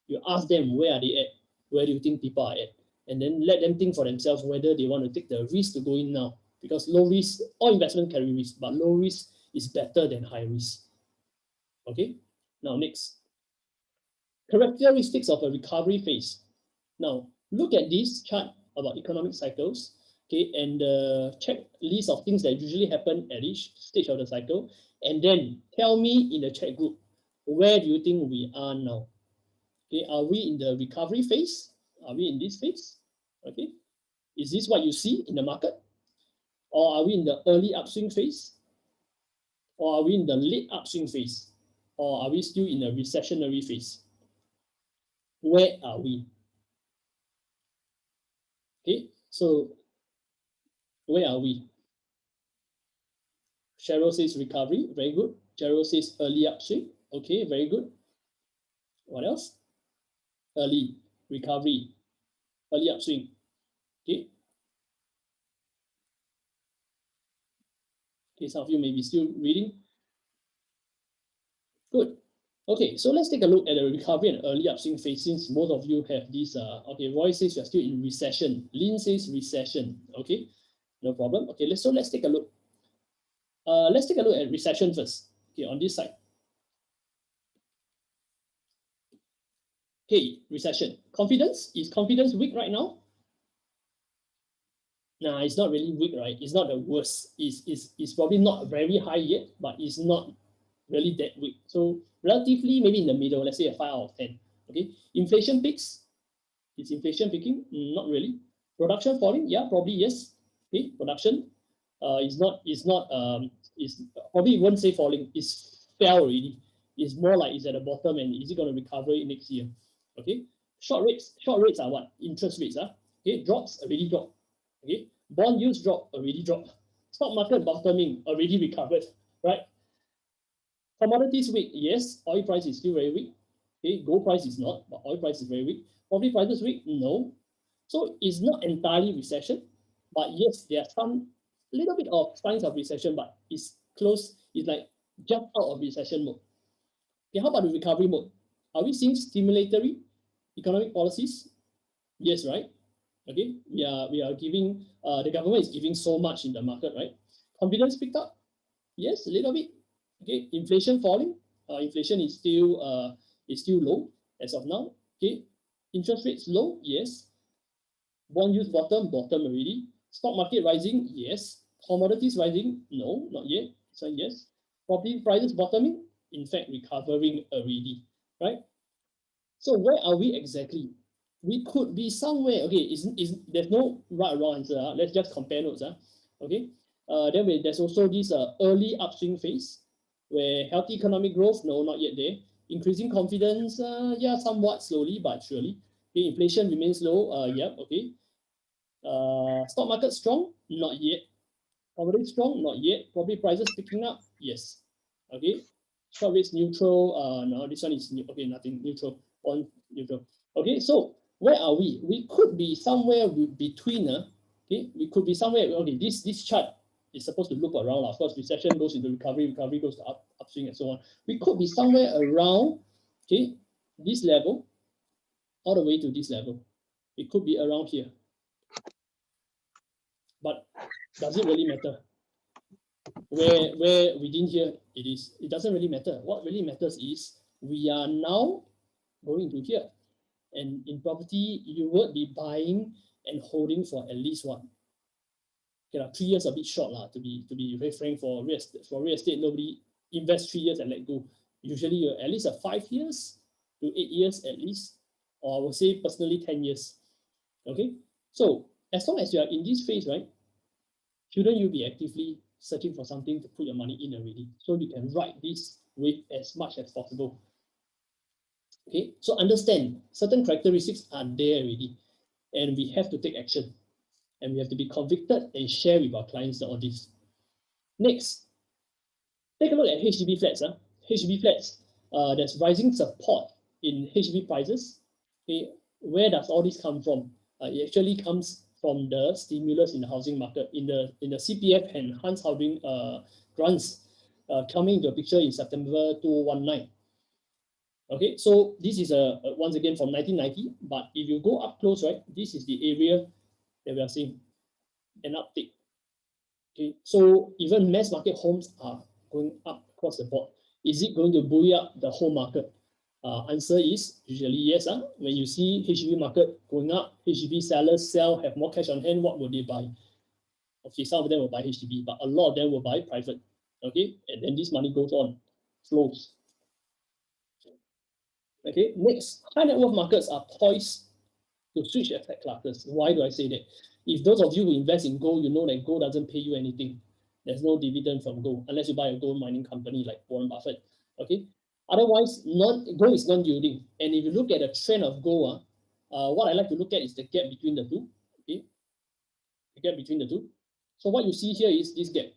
You ask them where are they at, where do you think people are at, and then let them think for themselves whether they want to take the risk to go in now. Because low risk, all investment carry risk, but low risk is better than high risk. Okay, now next. Characteristics of a recovery phase. Now, look at this chart about economic cycles, okay, and the checklist of things that usually happen at each stage of the cycle, and then tell me in the chat group, where do you think we are now? Okay, are we in the recovery phase? Are we in this phase? Okay, is this what you see in the market? Or are we in the early upswing phase? Or are we in the late upswing phase? Or are we still in a recessionary phase? Where are we? Okay, so where are we? Cheryl says recovery, very good. Cheryl says early upswing, okay, very good. What else? Early recovery, early upswing, okay. Okay, some of you may be still reading. Good. Okay, so let's take a look at the recovery and early upswing phase since most of you have this. Okay, Roy says you're still in recession. Lynn says recession. Okay, no problem. Okay, let's take a look. Let's take a look at recession first. Okay, on this side. Okay, recession. Confidence. Is confidence weak right now? Nah, it's not really weak, right? It's not the worst. It's probably not very high yet, but it's not really that weak. So relatively maybe in the middle, let's say a 5 out of 10. Okay, inflation peaks. Is inflation peaking? Not really. Production falling? Yeah, probably yes. Okay, production is probably won't say falling. It's fell already. It's more like it's at the bottom and is it going to recover next year? Okay, short rates are what? Interest rates. Okay, drops already dropped. Okay, bond yields drop already dropped. Stock market bottoming already recovered, right? Commodities weak, yes. Oil price is still very weak. Okay, gold price is not, but oil price is very weak. Property prices weak, no. So it's not entirely recession, but yes, there are some little bit of signs of recession, but it's close. It's like just out of recession mode. Okay, how about the recovery mode? Are we seeing stimulatory economic policies? Yes, right? Okay, we are giving, the government is giving so much in the market, right? Confidence picked up? Yes, a little bit. Okay, inflation falling. Inflation is still low as of now. Okay, interest rates low. Yes. Bond yields bottom already. Stock market rising. Yes. Commodities rising. No, not yet. So yes. Property prices bottoming. In fact, recovering already. Right. So where are we exactly? We could be somewhere. Okay, there's no right or wrong answer. Let's just compare notes. Okay. Then there's also this early upswing phase where healthy economic growth, no, not yet there. Increasing confidence, yeah, somewhat slowly but surely. Okay, inflation remains low, yeah, okay. Stock market strong, not yet. Already strong? Not yet. Property prices picking up? Yes. Okay. Short rates neutral. No, this one is okay. Nothing neutral. On neutral. Okay. So where are we? We could be somewhere between. Okay. We could be somewhere. Okay. This chart is supposed to loop around. Of course, recession goes into recovery. Recovery goes to upswing and so on. We could be somewhere around. Okay. This level, all the way to this level. It could be around here. But does it really matter? Where within here it is, it doesn't really matter. What really matters is we are now going to here. And in property, you would be buying and holding for at least what? Okay, 3 years a bit short to be very frank. For real estate, nobody invests 3 years and let go. Usually you're at least 5 years to 8 years at least, or I would say personally 10 years. Okay, so as long as you are in this phase, right, shouldn't you be actively searching for something to put your money in already, so you can ride this wave as much as possible? Okay, so understand certain characteristics are there already, and we have to take action, and we have to be convicted and share with our clients all this. Next, take a look at HDB flats. HDB flats, there's rising support in HDB prices. Okay, where does all this come from? It actually comes from the stimulus in the housing market, in the CPF and Huttons housing grants coming into the picture in September 2019. Okay, so this is once again from 1990, but if you go up close, right, this is the area that we are seeing an uptick. Okay, so even mass market homes are going up across the board. Is it going to buoy up the whole market? Answer is usually yes. When you see HDB market going up, HDB sellers sell, have more cash on hand, what will they buy? Okay, some of them will buy HDB, but a lot of them will buy private. Okay, and then this money goes on, flows. Okay, next, high net worth markets are poised to switch asset classes. Why do I say that? If those of you who invest in gold, you know that gold doesn't pay you anything. There's no dividend from gold unless you buy a gold mining company like Warren Buffett. Okay. Otherwise, gold is non-yielding. And if you look at the trend of gold, what I like to look at is the gap between the two. Okay, the gap between the two. So what you see here is this gap.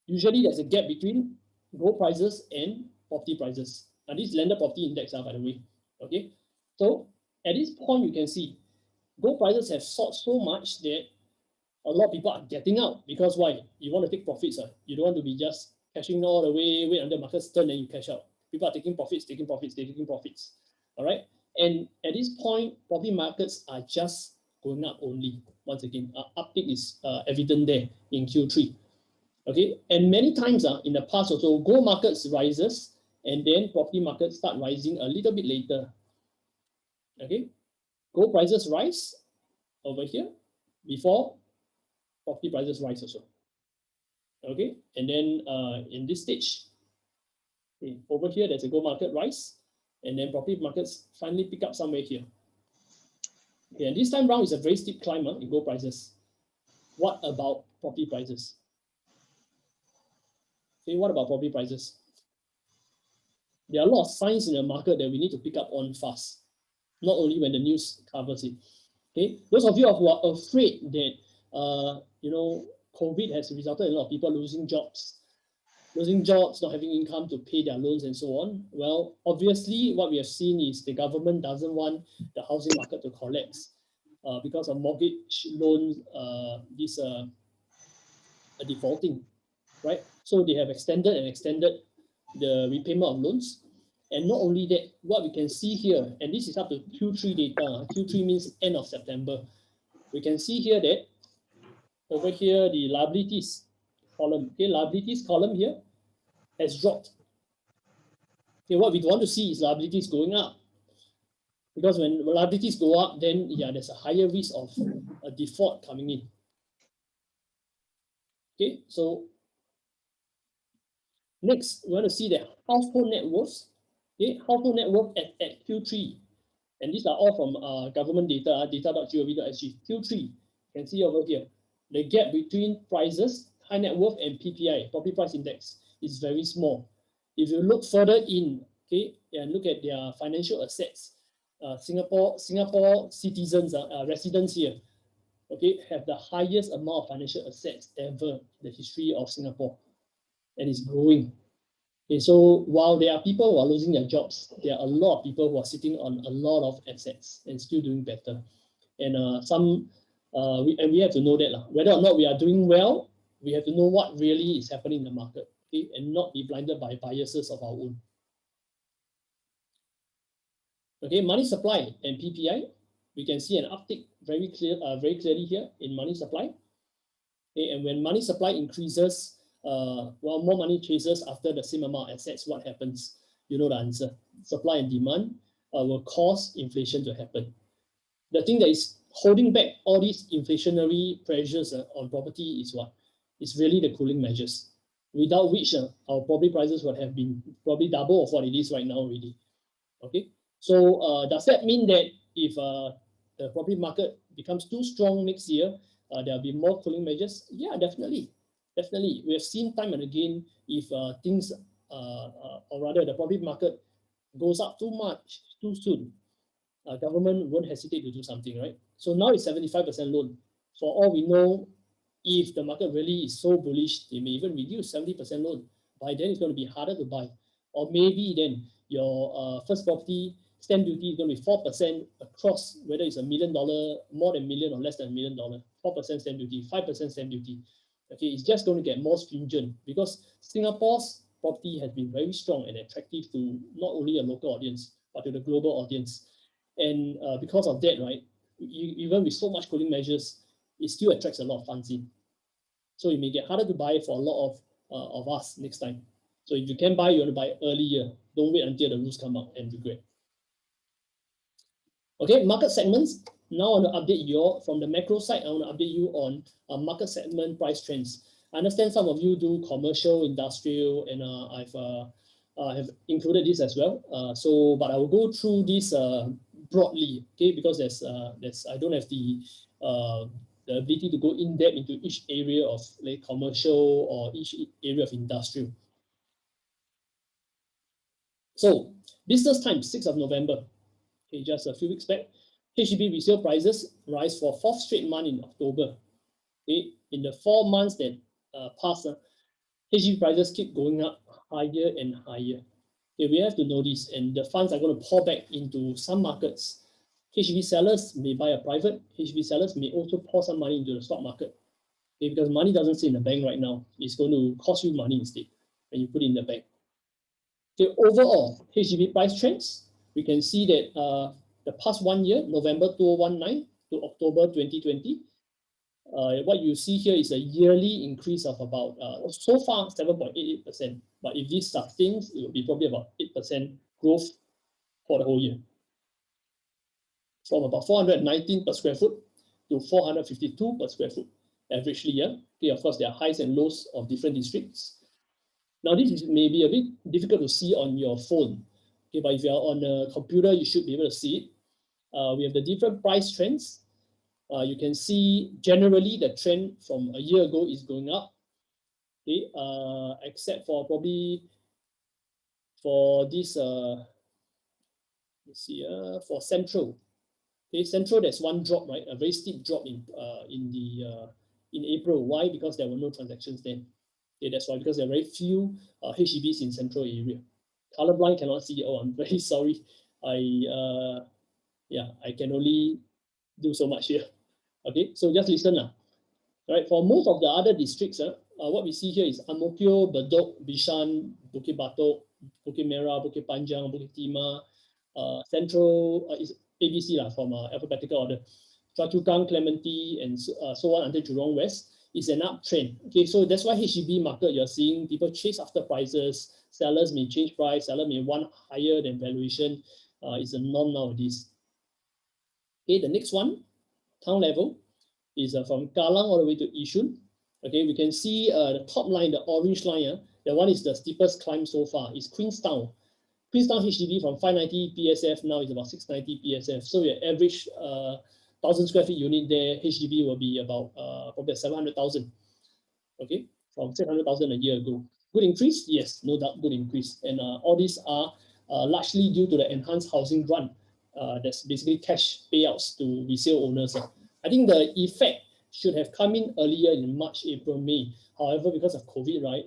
Usually, there's a gap between gold prices and property prices. And this is landed property index, by the way. Okay, so at this point, you can see gold prices have soared so much that a lot of people are getting out. Because why? You want to take profits. You don't want to be just cashing all the way, wait until markets turn, and you cash out. People are taking profits, taking profits, taking profits. All right. And at this point, property markets are just going up only. Once again, uptick is evident there in Q3. Okay. And many times in the past also, gold markets rises, and then property markets start rising a little bit later. Okay. Gold prices rise over here before property prices rise also. Okay, and then in this stage, okay, over here there's a gold market rise, and then property markets finally pick up somewhere here. Okay, and this time round is a very steep climb in gold prices. What about property prices? Okay, what about property prices? There are a lot of signs in the market that we need to pick up on fast, not only when the news covers it. Okay, those of you who are afraid that COVID has resulted in a lot of people losing jobs, not having income to pay their loans and so on. Well, obviously, what we have seen is the government doesn't want the housing market to collapse because of mortgage loans, defaulting, right? So they have extended the repayment of loans. And not only that, what we can see here, and this is up to Q3 data, Q3 means end of September. We can see here that over here, the liabilities column, okay, liabilities column here has dropped. Okay, what we want to see is liabilities going up. Because when liabilities go up, then there's a higher risk of a default coming in. Okay, so next, we want to see the household net worth. Okay, household net worth at Q3. And these are all from government data, data.gov.sg. Q3, you can see over here, the gap between prices, high net worth, and PPI, property price index, is very small. If you look further in, okay, and look at their financial assets, Singapore citizens, residents here, okay, have the highest amount of financial assets ever in the history of Singapore, and it's growing. Okay, so while there are people who are losing their jobs, there are a lot of people who are sitting on a lot of assets and still doing better. And we have to know that whether or not we are doing well, we have to know what really is happening in the market, okay, and not be blinded by biases of our own. Okay, money supply and PPI, we can see an uptick very clearly here in money supply. Okay, and when money supply increases, while more money chases after the same amount of assets, what happens? You know the answer. Supply and demand will cause inflation to happen. The thing that is holding back all these inflationary pressures on property is what? It's really the cooling measures, without which our property prices would have been probably double of what it is right now already. Okay, so does that mean that if the property market becomes too strong next year, there'll be more cooling measures? Yeah, definitely. Definitely. We have seen time and again, if things, or rather the property market goes up too much, too soon, government won't hesitate to do something, right? So now it's 75% loan. For all we know, if the market really is so bullish, they may even reduce 70% loan. By then, it's going to be harder to buy. Or maybe then your first property stamp duty is going to be 4% across, whether it's $1 million, more than $1 million or less than $1 million, 4% stamp duty, 5% stamp duty. Okay, it's just going to get more stringent because Singapore's property has been very strong and attractive to not only a local audience, but to the global audience. And because of that, right, even with so much cooling measures, it still attracts a lot of funds in. So it may get harder to buy for a lot of us next time. So if you can buy, you want to buy earlier. Don't wait until the rules come out and regret. Okay, market segments. Now I want to update you all from the macro side. I want to update you on market segment price trends. I understand some of you do commercial, industrial, and I have included this as well. But I will go through this broadly, okay, because I don't have the ability to go in depth into each area of like commercial or each area of industrial. So business time, 6th of November. Okay, just a few weeks back, HDB resale prices rise for 4th straight month in October. Okay, in the 4 months that passed, HDB prices keep going up higher and higher. Okay, we have to know this, and the funds are going to pour back into some markets. HDB sellers may buy a private. HDB sellers may also pour some money into the stock market. Okay, because money doesn't sit in the bank right now. It's going to cost you money instead when you put it in the bank. Okay, overall, HDB price trends, we can see that the past 1 year, November 2019 to October 2020, what you see here is a yearly increase of about, so far, 7.88%. But if this sustains, it will be probably about 8% growth for the whole year. From about 419 per square foot to 452 per square foot, averagely, yeah. Okay, of course, there are highs and lows of different districts. Now, this may be a bit difficult to see on your phone. Okay, but if you are on a computer, you should be able to see it. We have the different price trends. You can see generally the trend from a year ago is going up. Okay, except for probably for this, let's see, for Central. Okay, Central, there's one drop, right? A very steep drop in April. Why? Because there were no transactions then. Okay, that's why, because there are very few HDBs in Central area. Colorblind cannot see. Oh, I'm very sorry. I can only do so much here. Okay, so just listen now. Right, for most of the other districts, what we see here is Ang Mo Kio, Bedok, Bishan, Bukit Batok, Bukit Merah, Bukit Panjang, Bukit Timah, Central is ABC from alphabetical order. Choa Chu Kang, Clementi, and so on until Jurong West is an uptrend. Okay, so that's why HDB market, you're seeing people chase after prices. Sellers may change price. Seller may want higher than valuation. It's a norm nowadays. Okay, the next one, town level, is from Kallang all the way to Yishun. Okay, we can see the top line, the orange line. The one is the steepest climb so far. Is Queenstown. Queenstown HDB from 590 PSF now is about 690 PSF. So your average 1,000 square feet unit there, HDB will be about probably 700,000. Okay, from 600,000 a year ago. Good increase? Yes, no doubt, good increase. And all these are largely due to the enhanced housing grant. That's basically cash payouts to resale owners. I think the effect should have come in earlier in March, April, May. However, because of COVID, right,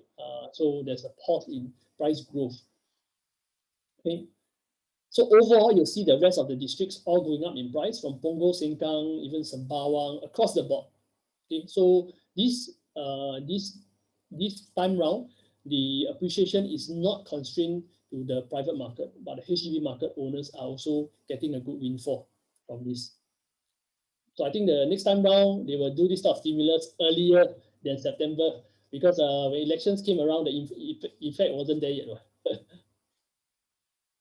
so there's a pause in price growth. Okay, so overall, you'll see the rest of the districts all going up in price, from Punggol, Sengkang, even Sembawang, across the board. Okay, so this time round, the appreciation is not constrained to the private market, but the HDB market owners are also getting a good windfall from this. So I think the next time round, they will do this type of stimulus earlier than September, because when elections came around, the effect wasn't there yet.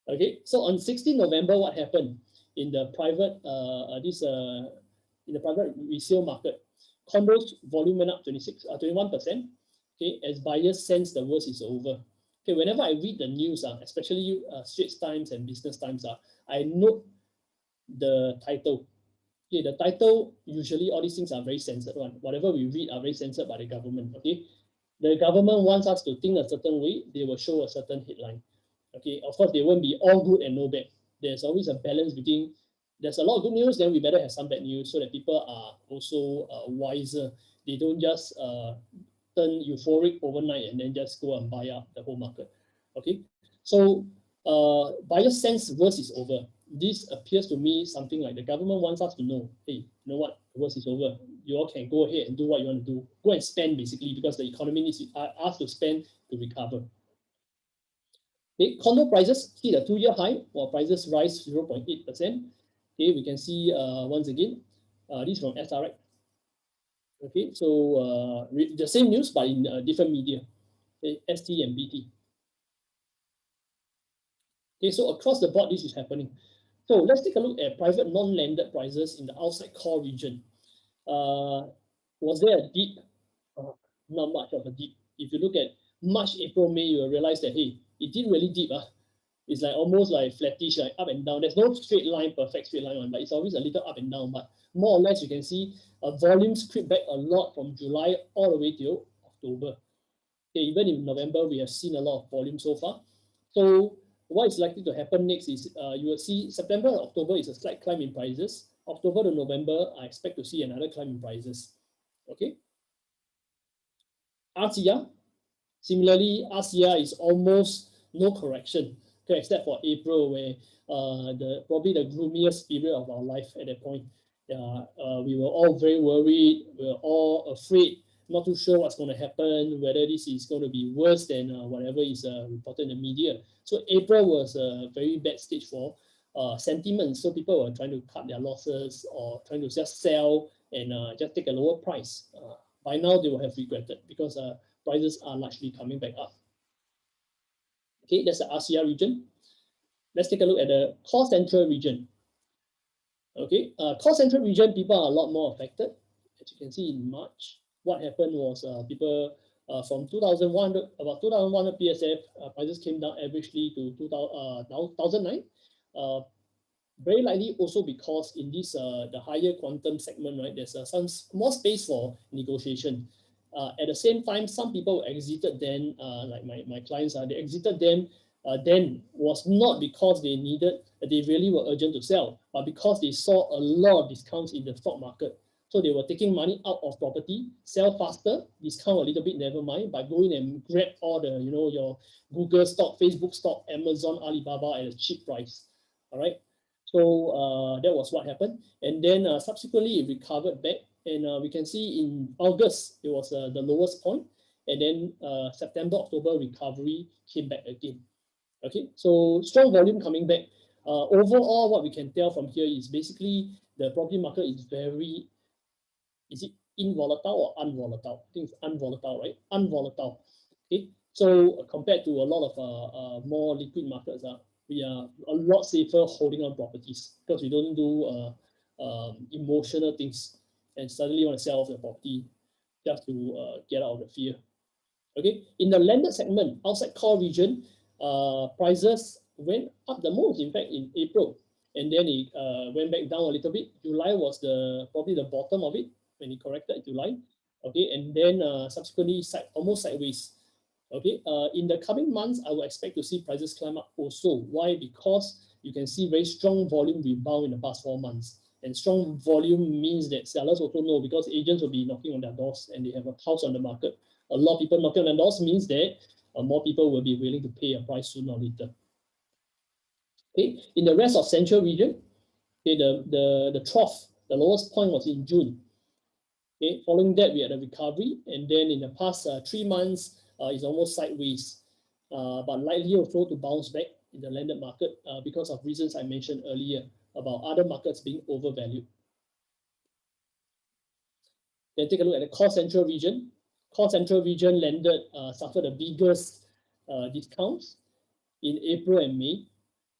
Okay, so on 16 November, what happened in the private in the private resale market? Condos volume went up 21%. Okay, as buyers sense the worst is over. Okay, whenever I read the news, especially Straits Times and Business Times, I note the title. Okay, the title, usually all these things are very censored one. Whatever we read are very censored by the government. Okay, the government wants us to think a certain way, they will show a certain headline. Okay, of course, they won't be all good and no bad. There's always a balance between, there's a lot of good news, then we better have some bad news so that people are also wiser. They don't just turn euphoric overnight and then just go and buy up the whole market. Okay, so buyer's sense worst is over. This appears to me something like the government wants us to know, hey, you know what, the worst is over. You all can go ahead and do what you want to do. Go and spend, basically, because the economy needs us to spend to recover. Okay, condo prices hit a 2-year high, while prices rise 0.8%. Okay, we can see once again, this is from SRX. Okay, so the same news but in different media, okay, ST and BT. Okay, so across the board, this is happening. So let's take a look at private non-landed prices in the outside core region. Was there a dip? Not much of a dip. If you look at March, April, May, you will realize that, hey, it didn't really dip. It's like almost like flattish, like up and down. There's no straight line, perfect straight line one, but it's always a little up and down. But more or less, you can see volumes creep back a lot from July all the way till October. Okay, even in November, we have seen a lot of volume so far. So what is likely to happen next is you will see September and October is a slight climb in prices. October to November, I expect to see another climb in prices. Okay. RCR, similarly, RCR is almost no correction, okay, except for April, where probably the gloomiest period of our life at that point. We were all very worried. We were all afraid, not too sure what's going to happen, whether this is going to be worse than whatever is reported in the media. So April was a very bad stage for sentiment. So people were trying to cut their losses or trying to just sell and just take a lower price. By now, they will have regretted because prices are largely coming back up. Okay, that's the RCR region. Let's take a look at the core central region. Okay, core central region, people are a lot more affected. As you can see in March, what happened was people from 2,100, about 2,100 PSF, prices came down averagely to 1,009. Very likely also because in this the higher quantum segment, right, there's some more space for negotiation. At the same time, some people exited then, like my clients, they exited them then was not because they really were urgent to sell, but because they saw a lot of discounts in the stock market. So they were taking money out of property, sell faster, discount a little bit, never mind, by going and grab all the, your Google stock, Facebook stock, Amazon, Alibaba at a cheap price. All right. So that was what happened. And then subsequently it recovered back. And we can see in August, it was the lowest point. And then September, October recovery came back again. Okay, so strong volume coming back. Overall, what we can tell from here is basically the property market is very, is it involatile or unvolatile? I think it's unvolatile, right? Unvolatile. Okay, so compared to a lot of more liquid markets, we are a lot safer holding on properties because we don't do emotional things and suddenly want to sell off the property just to get out of the fear. Okay, in the landed segment, outside core region, prices went up the most, in fact, in April, and then it went back down a little bit. July was probably the bottom of it when it corrected in July. Okay, and then subsequently almost sideways. Okay, in the coming months, I would expect to see prices climb up also. Why? Because you can see very strong volume rebound in the past 4 months. And strong volume means that sellers also know, because agents will be knocking on their doors and they have a house on the market. A lot of people knocking on their doors means that more people will be willing to pay a price sooner or later. Okay, in the rest of central region, okay, the trough, the lowest point was in June. Okay, following that, we had a recovery, and then in the past 3 months, it's almost sideways, but likely also to bounce back in the landed market because of reasons I mentioned earlier about other markets being overvalued. Then take a look at the core central region. Core central region landed suffered the biggest discounts in April and May.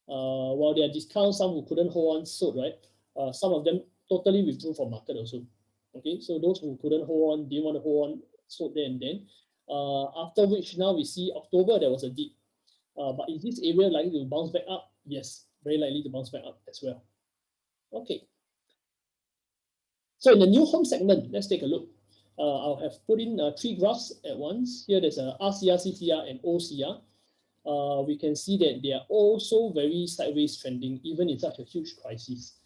While there are discounts, some who couldn't hold on sold, right? Some of them totally withdrew from market also. Okay, so those who couldn't hold on, didn't want to hold on, sold there and then. After which now we see October, there was a dip. But is this area likely to bounce back up? Yes, very likely to bounce back up as well. Okay. So in the new home segment, let's take a look. I'll have put in 3 graphs at once. Here there's a RCR, CTR, and OCR. We can see that they are also very sideways trending, even in such a huge crisis.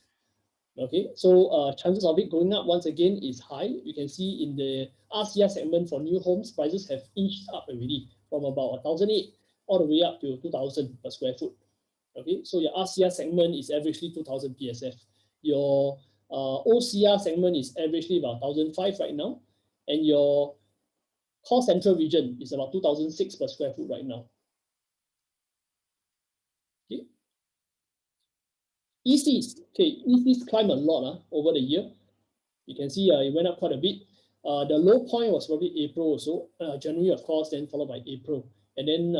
Okay, so chances of it going up once again is high. You can see in the RCR segment for new homes, prices have inched up already from about 1,008 all the way up to 2,000 per square foot. Okay, so your RCR segment is averagely 2,000 PSF. Your OCR segment is averagely about 1,005 right now, and your core central region is about 2,006 per square foot right now. Okay. ECs, okay, ECs climb a lot over the year. You can see it went up quite a bit. The low point was probably April or so, January of course, then followed by April. And then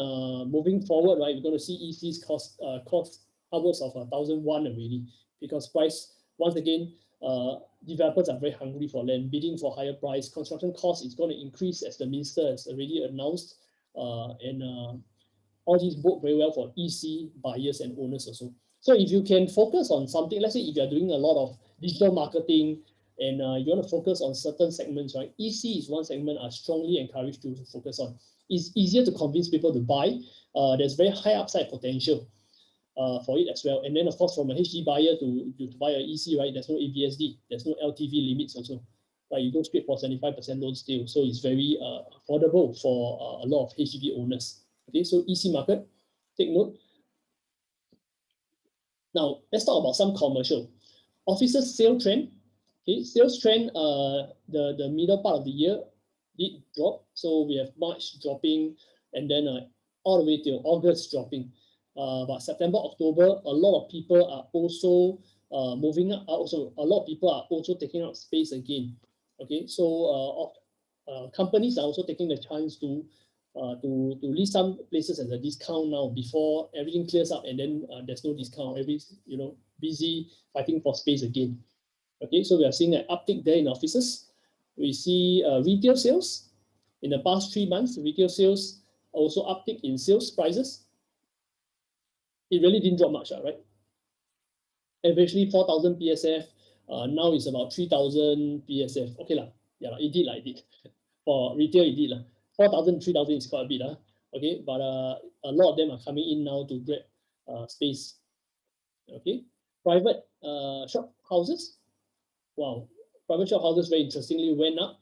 moving forward, right, we're going to see ECs cost upwards of 1,001 already, because price, once again, developers are very hungry for land, bidding for higher price. Construction cost is going to increase, as the minister has already announced, and all these bode very well for EC buyers and owners also. So if you can focus on something, let's say if you're doing a lot of digital marketing and you want to focus on certain segments, right? EC is one segment I strongly encourage you to focus on. It's easier to convince people to buy. There's very high upside potential for it as well. And then of course, from a HDB buyer to buy an EC, right? There's no ABSD, there's no LTV limits also. Right? You go straight for 75% loan still. So it's very affordable for a lot of HDB owners. Okay, so EC market, take note. Now, let's talk about some commercial. Offices sale trend. Okay, sales trend, the middle part of the year did drop. So we have March dropping, and then all the way till August dropping. But September, October, a lot of people are also moving up. Also, a lot of people are also taking up space again. Okay, so companies are also taking the chance to lease some places at a discount now before everything clears up, and then there's no discount. Everybody's busy fighting for space again. Okay, so we are seeing an uptick there in offices. We see retail sales in the past 3 months. Retail sales also uptick in sales prices. It really didn't drop much, right? Averagely 4,000 PSF. Now it's about 3,000 PSF. Okay lah, yeah, it did like it. For retail, it did lah. 4,000, 3,000 is quite a bit, okay. But a lot of them are coming in now to grab space. Okay, private shop houses. Wow, private shop houses very interestingly went up.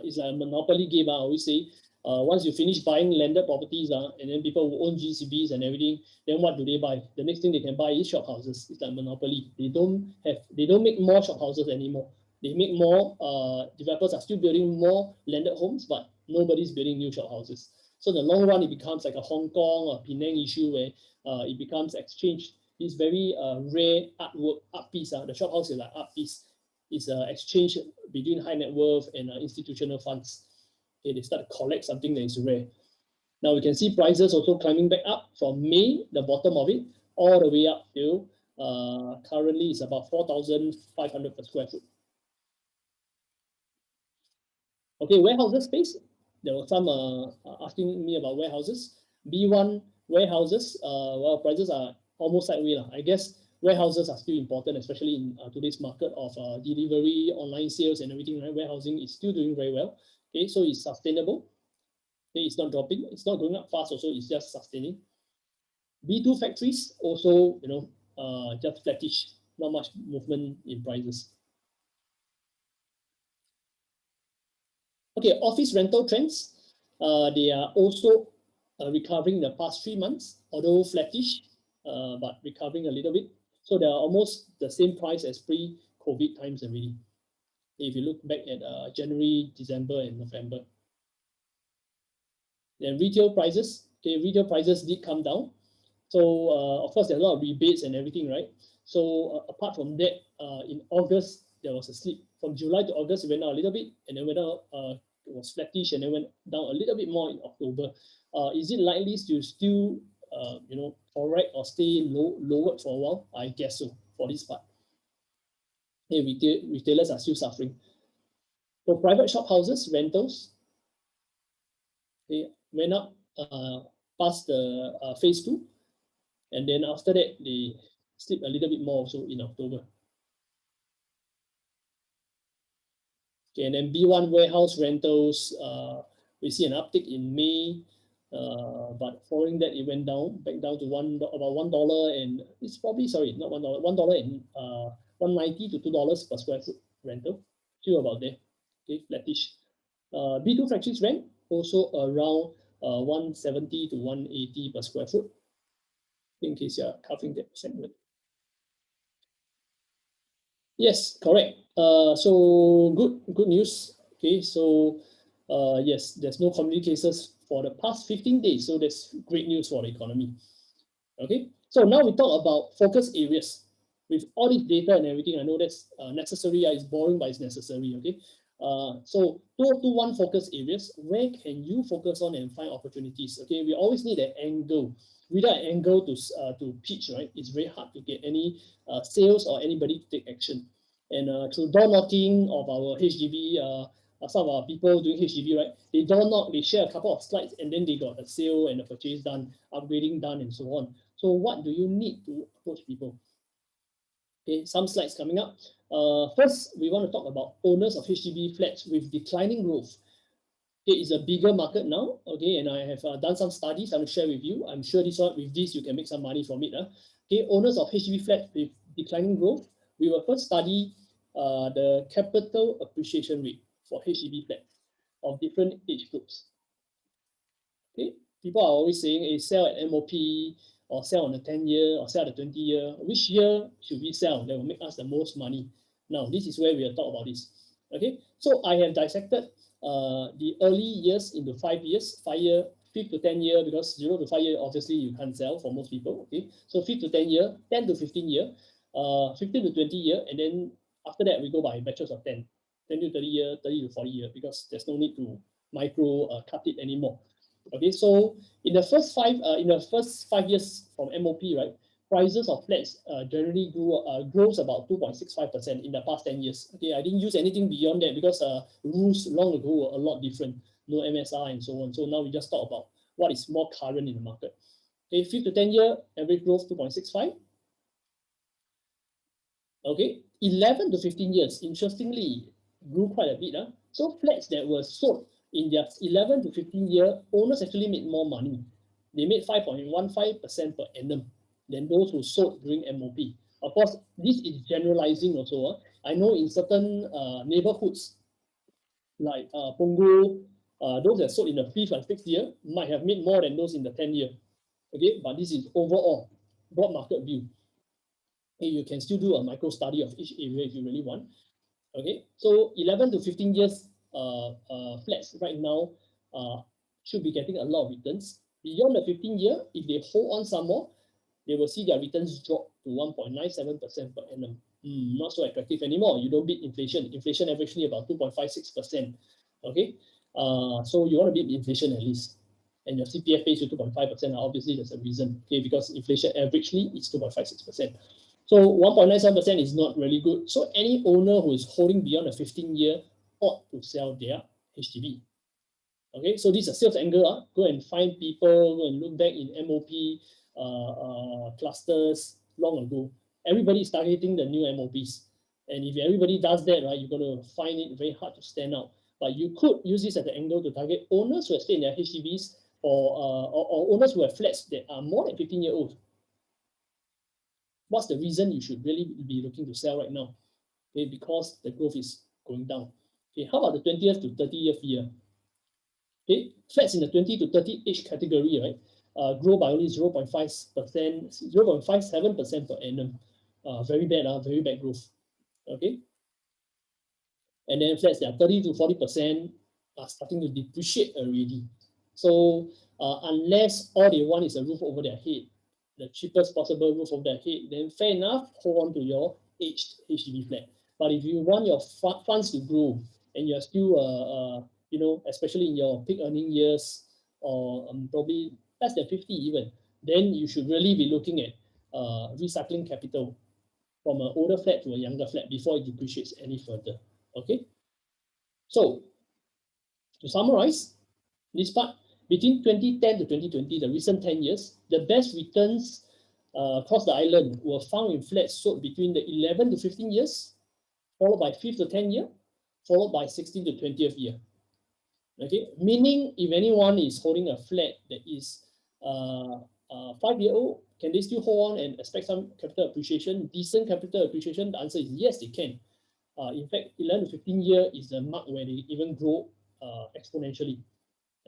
It's like a monopoly game. I always say, once you finish buying landed properties, and then people who own GCBs and everything, then what do they buy? The next thing they can buy is shop houses. It's like monopoly. They don't make more shop houses anymore. They make more. Developers are still building more landed homes, but nobody's building new shop houses. So in the long run, it becomes like a Hong Kong or Penang issue where it becomes exchange. This very rare art piece. The shop house is like art piece. It's an exchange between high net worth and institutional funds. Okay, they start to collect something that is rare. Now we can see prices also climbing back up from May, the bottom of it, all the way up to currently it's about 4,500 per square foot. Okay, warehouses space. There were some asking me about warehouses. B1 warehouses, well, prices are almost sideways. I guess warehouses are still important, especially in today's market of delivery, online sales, and everything. Right? Warehousing is still doing very well. Okay, so it's sustainable. Okay, it's not dropping. It's not going up fast. Also, it's just sustaining. B2 factories also, just flattish, not much movement in prices. Okay, office rental trends. They are also recovering in the past 3 months, although flattish, but recovering a little bit. So they are almost the same price as pre-COVID times already. If you look back at January, December, and November. Then retail prices. Okay, retail prices did come down. So of course, there's a lot of rebates and everything, right? So apart from that, in August, there was a slip. From July to August, it went down a little bit, and then went down, it was flattish, and then went down a little bit more in October. Is it likely to still, correct or stay lowered for a while? I guess so for this part. Hey, retailers are still suffering. So private shop houses, rentals, they went up past the phase 2. And then after that, they slipped a little bit more also in October. Okay, and then B1 warehouse rentals, we see an uptick in May, but following that, it went down, back down to about $1, and it's probably, sorry, not $1, $1 and $1.90 to $2 per square foot rental, still about there. Okay, flattish. B2 factories rent also around 170 to 180 per square foot, in case you're covering that segment. Yes, correct. So good news. Okay, so yes, there's no community cases for the past 15 days. So that's great news for the economy. Okay, so now we talk about focus areas. With all this data and everything, I know that's necessary. It's boring, but it's necessary. Okay, so 221 focus areas. Where can you focus on and find opportunities? Okay, we always need an angle. Without an angle to pitch, right, it's very hard to get any sales or anybody to take action. And through door knocking of our HDB, some of our people doing HDB, right, they door knock, they share a couple of slides, and then they got a sale and a purchase done, upgrading done, and so on. So what do you need to approach people? Okay, some slides coming up. First, we want to talk about owners of HDB flats with declining growth. Okay, it's a bigger market now. Okay, and I have done some studies I will share with you. I'm sure with this you can make some money from it. Okay, owners of HDB flats with declining growth. We will first study the capital appreciation rate for HDB flats of different age groups. Okay, people are always saying, hey, sell at MOP or sell on the 10-year or sell at the 20-year. Which year should we sell that will make us the most money? Now, this is where we will talk about this. Okay, so I have dissected the early years into 5 years, 5-year, 5 to 10 year, because 0 to 5 year, obviously you can't sell for most people. Okay, so 5 to 10 year, 10 to 15 year, 15 to 20 year, and then after that we go by batches of 10 to 30 year, 30 to 40 year, because there's no need to micro cut it anymore. Okay, so in the first 5 years from MOP, right, prices of flats generally grows about 2.65% in the past 10 years. Okay, I didn't use anything beyond that because rules long ago were a lot different, no MSR and so on. So now we just talk about what is more current in the market. Okay, 5 to 10 year average growth 2.65. Okay, 11 to 15 years, interestingly, grew quite a bit. So flats that were sold in their 11 to 15 year, owners actually made more money. They made 5.15% per annum than those who sold during MOP. Of course, this is generalizing also. I know in certain neighborhoods, like Punggol, those that sold in the 5th and 6th year might have made more than those in the 10th year. Okay, but this is overall, broad market view. Okay, you can still do a micro study of each area if you really want. Okay, so 11 to 15 years flats right now should be getting a lot of returns. Beyond the 15 year, if they hold on some more, they will see their returns drop to 1.97% per annum. Not so attractive anymore. You don't beat inflation. Inflation averagely about 2.56%. Okay, so you want to beat inflation at least. And your CPF pays you 2.5%. Obviously, there's a reason. Okay, because inflation averagely is 2.56%. So 1.97% is not really good. So any owner who is holding beyond a 15 year ought to sell their HDB. Okay, so this is a sales angle. Go and find people, go and look back in MOP clusters long ago. Everybody is targeting the new MOPs. And if everybody does that, right, you're going to find it very hard to stand out. But you could use this as an angle to target owners who have stayed in their HDBs or owners who have flats that are more than 15 years old. what's the reason you should really be looking to sell right now? Okay, because the growth is going down. Okay, how about the 20th to 30th year? Okay, flats in the 20 to 30 age category, right, grow by only 0.5%, 0.57% per annum. Very bad growth. Okay, and then flats that are 30 to 40% are starting to depreciate already. So unless all they want is a roof over their head, the cheapest possible roof over their head, then fair enough, hold on to your aged HDB flat. But if you want your funds to grow and you're still, you know, especially in your peak earning years, or probably less than 50 even, then you should really be looking at recycling capital from an older flat to a younger flat before it depreciates any further. Okay. So to summarize this part, between 2010 to 2020, the recent 10 years, the best returns across the island were found in flats sold between the 11 to 15 years, followed by 5th to 10 year, followed by 16 to 20th year. Okay, meaning if anyone is holding a flat that is 5-year-old, can they still hold on and expect some capital appreciation, decent capital appreciation? The answer is yes, they can. In fact, 11 to 15 year is the mark where they even grow exponentially.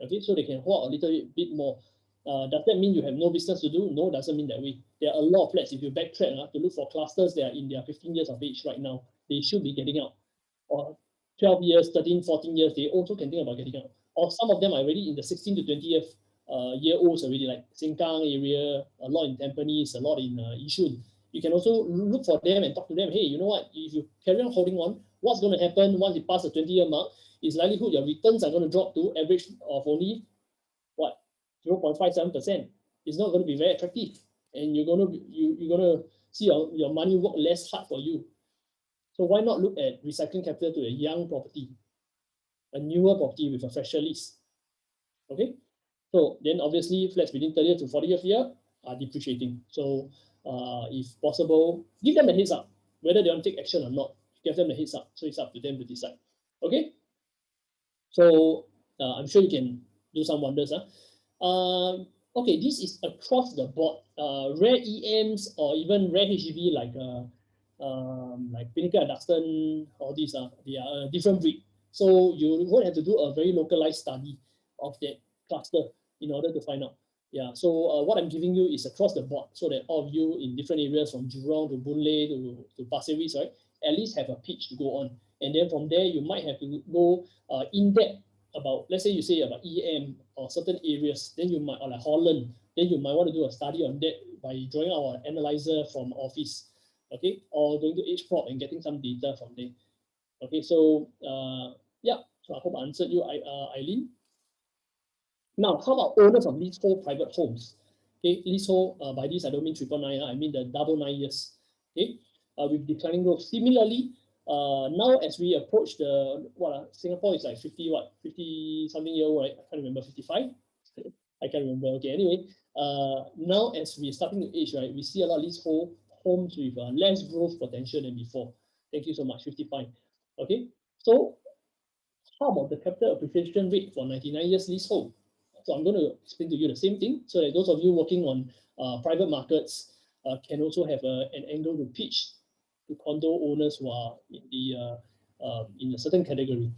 Okay, so they can hold a little bit more. Does that mean you have no business to do? No, doesn't mean that way. There are a lot of flats. If you backtrack to look for clusters that are in their 15 years of age right now, they should be getting out. Or 12 years, 13, 14 years, they also can think about getting out. Or some of them are already in the 16 to 20th year olds already, like Sengkang area, a lot in Tampines, a lot in Yishun. You can also look for them and talk to them. Hey, you know what? If you carry on holding on, what's going to happen once you pass the 20-year mark is likelihood your returns are going to drop to average of only, what, 0.57%. It's not going to be very attractive. And you're going to see your money work less hard for you. So why not look at recycling capital to a young property, a newer property with a fresher lease? Okay, so then obviously flats between 30th to 40th year are depreciating. So if possible, give them a heads up whether they want to take action or not. Give them a heads up, so it's up to them to decide. Okay, so I'm sure you can do some wonders. Okay, this is across the board. Rare EMs or even rare HDB like Pinnacle and Duxton, all these they are a different breed. So you won't have to do a very localized study of that cluster in order to find out. Yeah, so what I'm giving you is across the board so that all of you in different areas from Jurong to Boon Lay to Pasir Ris, right, at least have a pitch to go on. And then from there, you might have to go in depth about, let's say you say about EM or certain areas, then you might, or like Holland, then you might want to do a study on that by drawing out an analyzer from office. Okay, or going to HProp and getting some data from there. Okay, so yeah, so I hope I answered you, Eileen. Now, how about owners of leasehold private homes? Okay, leasehold, by this I don't mean 999, I mean the 99 years. Okay, with declining growth. Similarly, now as we approach the Singapore is like 50 something year old, right? I can't remember, 55. I can't remember. Okay, anyway, now as we're starting to age, right, we see a lot of leasehold homes with less growth potential than before. Thank you so much, 55. Okay, so how about the capital appreciation rate for 99 years leasehold? So I'm going to explain to you the same thing so that those of you working on private markets can also have an angle to pitch to condo owners who are in a certain category.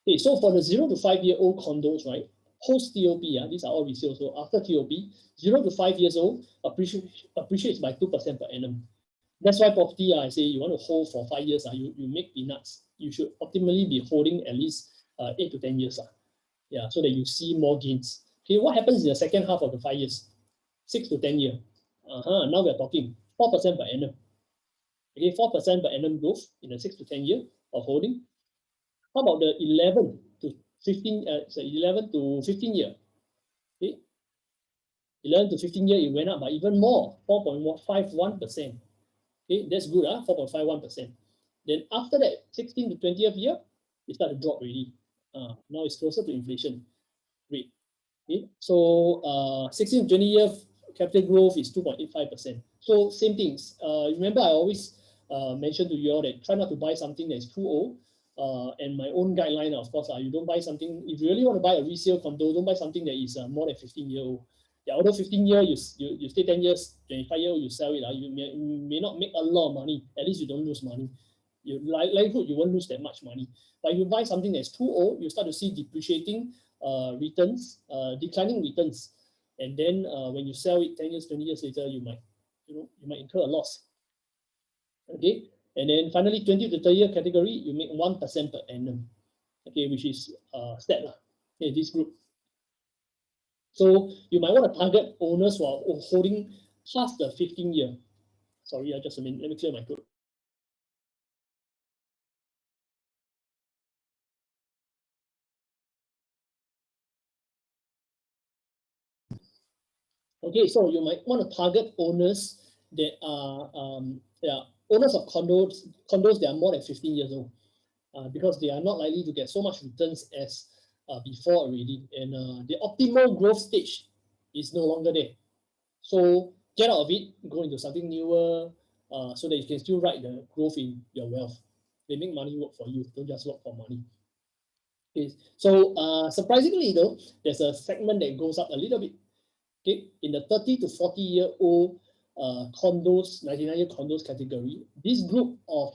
Okay, so for the 0 to 5 year old condos, right, post TOP, these are all resale. So after TOP, 0 to 5 years old appreciates by 2% per annum. That's why property, I say you want to hold for 5 years, you make peanuts. You should optimally be holding at least 8 to 10 years. Yeah, so that you see more gains. Okay, what happens in the second half of the 5 years? 6 to 10 years. Now we're talking 4% per annum. Okay, 4% per annum growth in the 6 to 10 year of holding. How about the 11 to 15? 11 to 15 year. Okay, 11 to 15 year, it went up by even more, 4.51%. Okay, that's good, 4.51%. Then after that, 16 to 20th year, it started to drop already. Now it's closer to inflation rate. Okay, so 16 to 20 year capital growth is 2.85%. So same things. Remember, I always mention to you all that try not to buy something that's too old. And my own guideline, of course, you don't buy something. If you really want to buy a resale condo, don't buy something that is more than 15 years old. Yeah, although 15 years, you stay 10 years, 25 years, you sell it, you may not make a lot of money. At least you don't lose money. You likelihood you won't lose that much money. But if you buy something that's too old, you start to see depreciating returns, declining returns. And then when you sell it 10 years, 20 years later, you might incur a loss. Okay, and then finally 20 to 30 year category, you make 1% per annum. Okay, which is set lah. Okay, this group. So you might want to target owners who are holding past the 15 year. Sorry, just a minute. Let me clear my throat. Okay, so you might want to target owners that are owners of condos that are more than 15 years old, because they are not likely to get so much returns as before already, and the optimal growth stage is no longer there. So get out of it, go into something newer, so that you can still ride the growth in your wealth. They make money work for you, don't just work for money. Okay, so surprisingly though, there's a segment that goes up a little bit. Okay, in the 30 to 40-year-old condos, 99-year condos category, this group of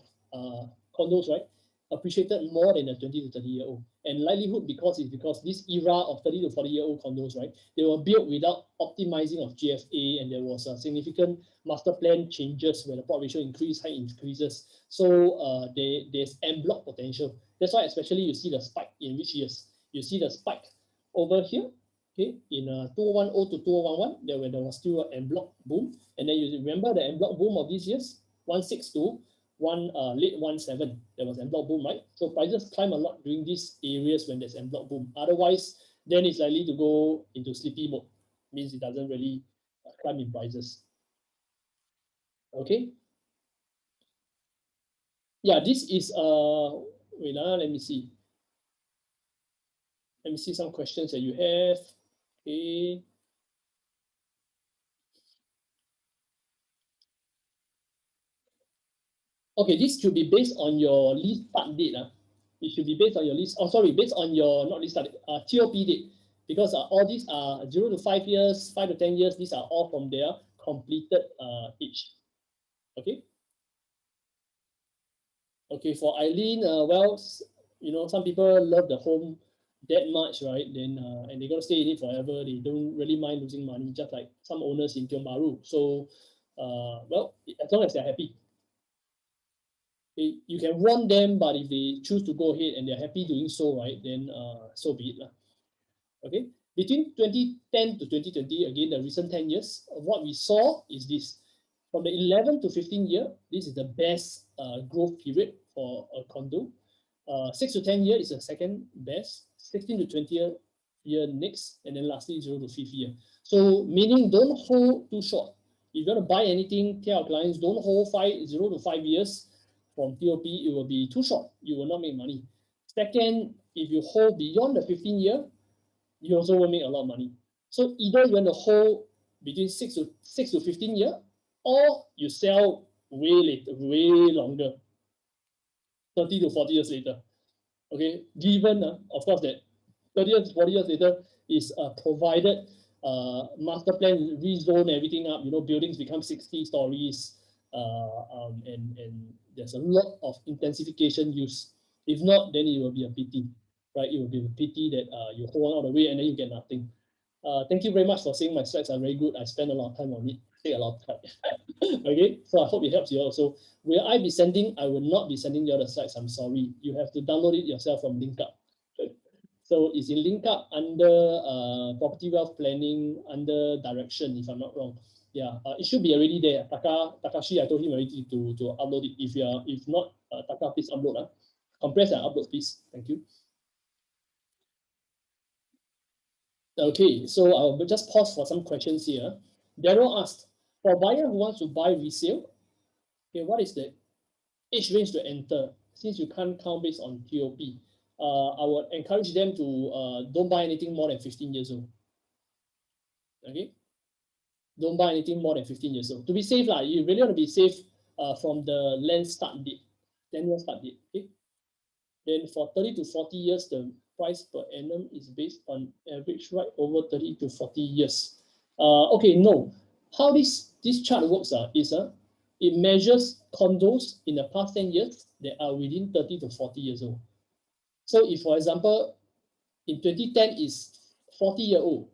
condos, right, appreciated more than the 20 to 30-year-old. And likelihood because this era of 30 to 40-year-old condos, right, they were built without optimizing of GFA, and there was a significant master plan changes where the plot ratio increases, height increases. So there's en bloc potential. That's why especially you see the spike in which years? You see the spike over here. Okay, in 2010 to 2011, when there was still an en bloc boom, and then you remember the en bloc boom of these years, 16 to late 17, there was en bloc boom, right? So prices climb a lot during these areas when there's en bloc boom. Otherwise, then it's likely to go into sleepy mode. Means it doesn't really climb in prices. Okay. Yeah, this is wait, let me see. Let me see some questions that you have. Okay. Okay, this should be based on your lease start date. It should be based on your lease. Oh, sorry, based on your not lease start date, TOP date, because all these are 0 to 5 years, 5 to 10 years. These are all from their completed age. Okay. Okay, for Eileen, well, some people love the home that much, right? Then and they're gonna stay in it forever. They don't really mind losing money, just like some owners in Tiong Bahru. So, well, as long as they're happy. You can warn them, but if they choose to go ahead and they're happy doing so, right, then so be it. Okay, between 2010 to 2020, again, the recent 10 years, what we saw is this. From the 11 to 15 year, this is the best growth period for a condo. 6 to 10 year is the second best, 16 to 20 year next, and then lastly 0 to 5th year. So meaning don't hold too short. If you're going to buy anything, tell our clients, don't hold 0 to 5 years from TOP, it will be too short. You will not make money. Second, if you hold beyond the 15 year, you also will make a lot of money. So either you want to hold between 6 to 15 year, or you sell way longer, 30 to 40 years later. Okay, given of course that 30 years, 40 years later is provided master plan rezone everything up, buildings become 60 stories, and there's a lot of intensification use. If not, then it will be a pity, right? It will be a pity that you hold on all the way and then you get nothing. Thank you very much for saying my slides are very good. I spend a lot of time on it, take a lot of time. Okay, so I hope it helps you also. Will I be sending? I will not be sending you the slides. I'm sorry. You have to download it yourself from LinkUp. So it's in LinkUp under property wealth planning, under direction, if I'm not wrong. Yeah, it should be already there. Takashi, I told him already to upload it. If not, Taka, please upload. Compress and upload, please. Thank you. Okay, so I'll just pause for some questions here. Daryl asked, for buyer who wants to buy resale, okay, what is the age range to enter? Since you can't count based on TOP, I would encourage them to don't buy anything more than 15 years old. Okay, don't buy anything more than 15 years old. To be safe, you really want to be safe from the land start date, 10-year start date. Okay, then for 30 to 40 years, the price per annum is based on average right over 30 to 40 years. Okay, no. How this chart works is it measures condos in the past 10 years that are within 30 to 40 years old. So if, for example, in 2010 is 40-year-old,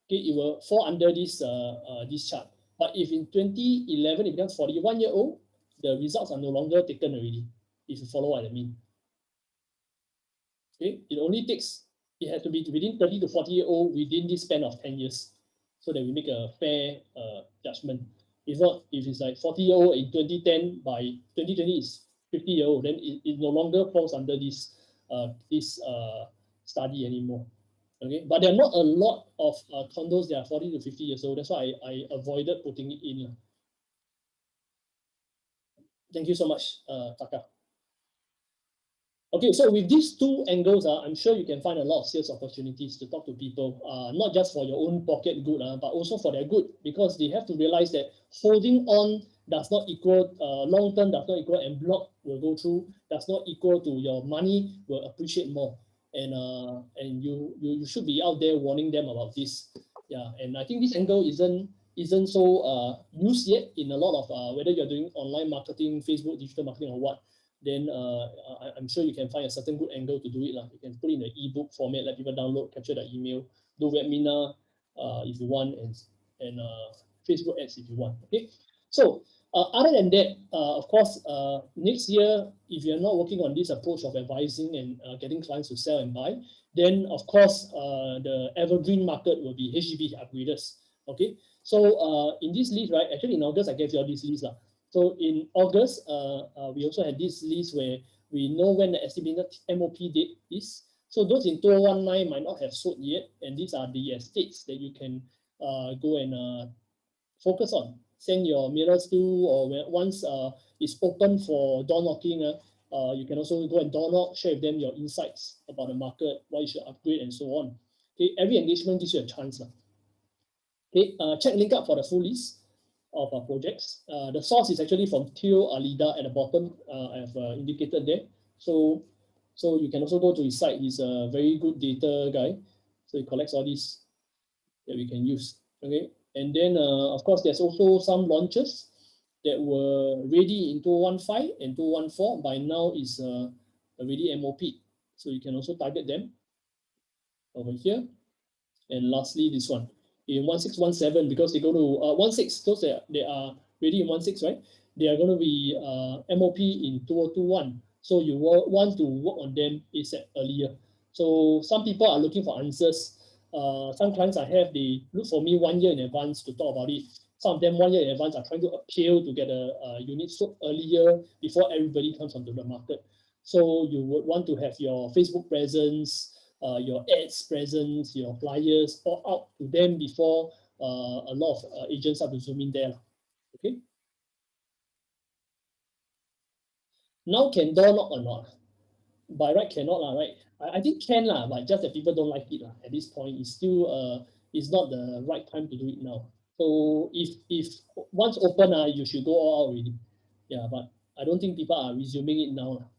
okay, it will fall under this chart. But if in 2011 it becomes 41-year-old, the results are no longer taken already, if you follow what I mean. Okay, it has to be within 30 to 40-year-old within this span of 10 years, so that we make a fair judgment. If not, if it's like 40-year-old in 2010, by 2020 is 50-year-old, then it no longer falls under this study anymore. Okay, but there are not a lot of condos that are 40 to 50 years old. That's why I avoided putting it in. Thank you so much, Taka. Okay, so with these two angles, I'm sure you can find a lot of sales opportunities to talk to people, not just for your own pocket good, but also for their good, because they have to realize that holding on does not equal long-term, does not equal en bloc will go through, does not equal to your money will appreciate more. And you should be out there warning them about this. Yeah, and I think this angle isn't so used yet in a lot of whether you're doing online marketing, Facebook, digital marketing or what. Then I'm sure you can find a certain good angle to do it. You can put in an ebook format, let people download, capture the email, do webinar if you want, and Facebook ads if you want. Okay, so other than that, of course, next year, if you're not working on this approach of advising and getting clients to sell and buy, then of course the evergreen market will be HDB upgraders. Okay, so in this list, right? Actually, in August I gave you all this list. So in August, we also had this list where we know when the estimated MOP date is. So those in 2019 might not have sold yet, and these are the estates that you can go and focus on. Send your mailers to, or once it's open for door knocking, you can also go and door knock, share with them your insights about the market, what you should upgrade, and so on. Okay, every engagement gives you a chance. Okay, check link up for the full list of projects. The source is actually from Theo Alida at the bottom. I have indicated there. So you can also go to his site. He's a very good data guy. So he collects all these that we can use. Okay, and then of course there's also some launches that were ready in 2015 and 2014. By now is already MOP. So you can also target them over here. And lastly, this one in 1617, because they go to 16, those that they are ready in 16, right? They are going to be MOP in 2021. So you want to work on them ASAP earlier. So some people are looking for answers. Some clients I have, they look for me 1 year in advance to talk about it. Some of them 1 year in advance are trying to appeal to get a unit sold earlier before everybody comes onto the market. So you would want to have your Facebook presence, your ads presence, your flyers, all out to them before a lot of agents have to zoom in there. Okay. Now can door knock or not? By right cannot right? I think can but just that people don't like it at this point. It's still it's not the right time to do it now. So if once open you should go all out already. Yeah, but I don't think people are resuming it now.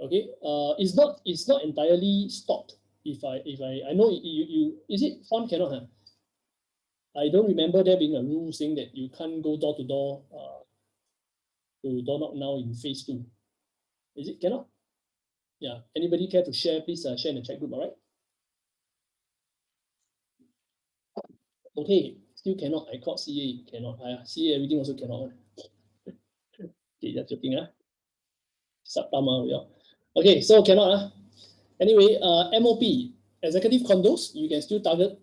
Okay, it's not entirely stopped. If I know you is it farm cannot have. I don't remember there being a rule saying that you can't go door to door knock now in phase 2. Is it cannot? Yeah. Anybody care to share? Please share in the chat group. All right. Okay. Still cannot. I caught CA cannot. CA everything also cannot. Okay, that's joking. Okay, so cannot. Anyway, MOP executive condos you can still target.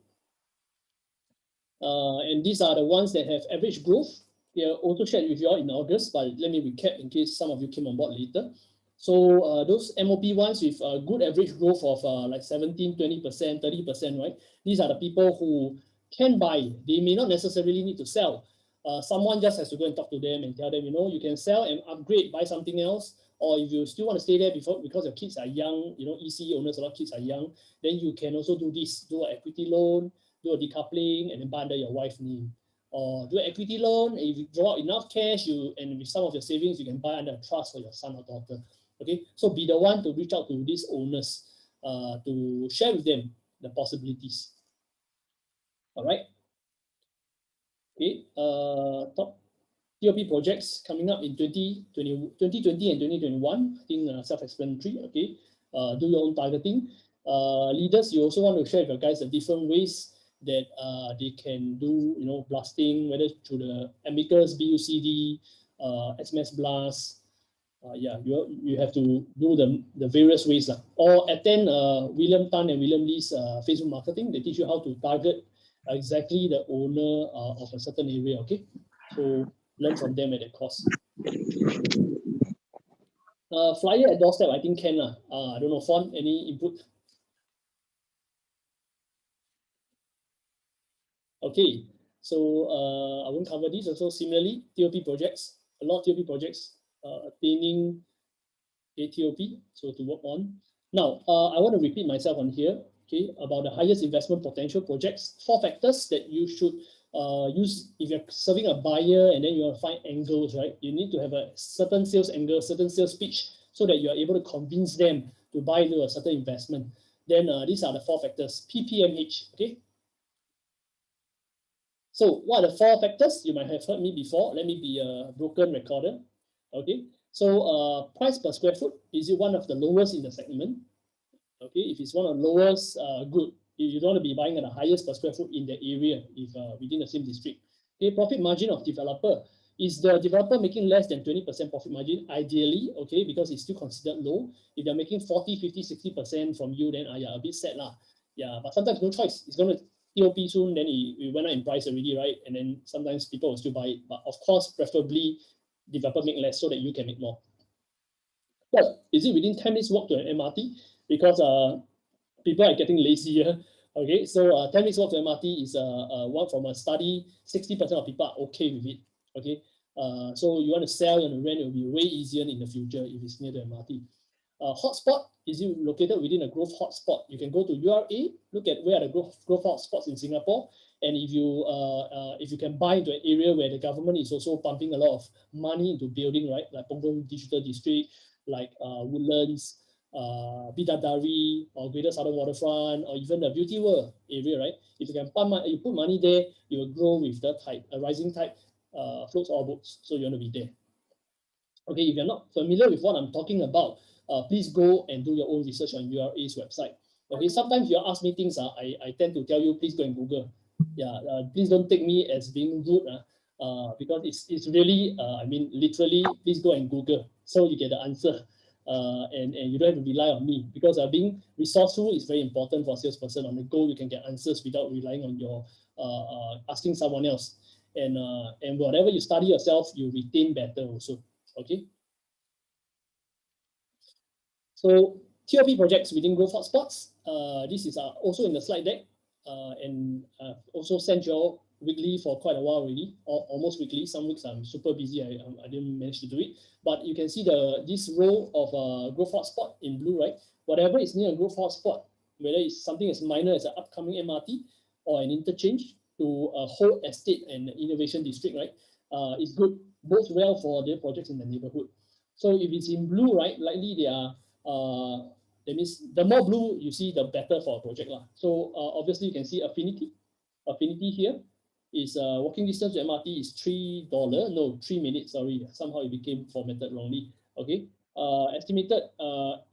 And these are the ones that have average growth. They are also shared with you all in August, but let me recap in case some of you came on board later. So those MOP ones with good average growth of like 17, 20%, 30%, right? These are the people who can buy. They may not necessarily need to sell. Someone just has to go and talk to them and tell them, you can sell and upgrade, buy something else. Or if you still want to stay there because your kids are young, EC owners, a lot of kids are young, then you can also do this, do an equity loan, do a decoupling, and then buy under your wife's name. Or do an equity loan, if you draw enough cash, and with some of your savings, you can buy under a trust for your son or daughter. Okay, so be the one to reach out to these owners to share with them the possibilities. All right. Okay. Top TOP projects coming up in 2020 and 2021. I think self-explanatory. Okay. Do your own targeting. Leaders, you also want to share with your guys the different ways that they can do, blasting, whether through the amicus, BUCD, SMS blast. Yeah, you have to do the various ways. Or attend William Tan and William Lee's Facebook marketing. They teach you how to target exactly the owner of a certain area. Okay, so learn from them at a cost. Flyer at doorstep, I think can. I don't know, Fawn, any input? Okay, so I won't cover these. Also, similarly, TOP projects, a lot of TOP projects attaining ATOP, so to work on. Now, I want to repeat myself on here, okay, about the highest investment potential projects. 4 factors that you should use if you're serving a buyer and then you want to find angles, right? You need to have a certain sales angle, certain sales pitch, so that you are able to convince them to buy into a certain investment. Then these are the 4 factors, PPMH, okay? So what are the 4 factors? You might have heard me before. Let me be a broken recorder, okay? So price per square foot, is it one of the lowest in the segment? Okay, if it's one of the lowest, good. You don't want to be buying at the highest per square foot in the area if within the same district. Okay, profit margin of developer. Is the developer making less than 20% profit margin? Ideally, okay, because it's still considered low. If they're making 40, 50, 60% from you, then yeah, a bit sad lah. Yeah, but sometimes no choice. It's going to TOP soon, then it went up in price already, right? And then sometimes people will still buy it. But of course, preferably developer make less so that you can make more. But is it within 10 minutes walk to an MRT? Because people are getting lazier. Okay, so 10 minutes walk to MRT is one from a study. 60% of people are okay with it. Okay, so you want to sell, you want to rent, it will be way easier in the future if it's near the MRT. Hotspot, is it located within a growth hotspot? You can go to URA, look at where are the growth hotspots in Singapore, and if you can buy into an area where the government is also pumping a lot of money into building, right, like Punggol Digital District, like Woodlands, Bidadari, or Greater Southern Waterfront, or even the Beauty World area, right? If you can you put money there, you will grow with the tide. A rising tide floats all boats, so you want to be there. Okay, if you're not familiar with what I'm talking about, please go and do your own research on URA's website. Okay, sometimes you ask me things, I tend to tell you, please go and Google. Yeah, please don't take me as being rude, because it's really, I mean, literally, please go and Google so you get the answer. And you don't have to rely on me, because being resourceful is very important for a salesperson. On the go, you can get answers without relying on your asking someone else. And whatever you study yourself, you retain better also. Okay. So TOP projects within growth hotspots. This is also in the slide deck, and also sent you all weekly for quite a while already, or almost weekly. Some weeks I'm super busy, I didn't manage to do it. But you can see this row of growth hotspot in blue, right? Whatever is near a growth hotspot, whether it's something as minor as an upcoming MRT or an interchange to a whole estate and innovation district, right? It's good, bodes well for the projects in the neighborhood. So if it's in blue, right, likely they are, that means the more blue you see, the better for a project. So obviously you can see affinity. Affinity here is walking distance to MRT is $3, no, 3 minutes, sorry. Somehow it became formatted wrongly. Okay. Estimated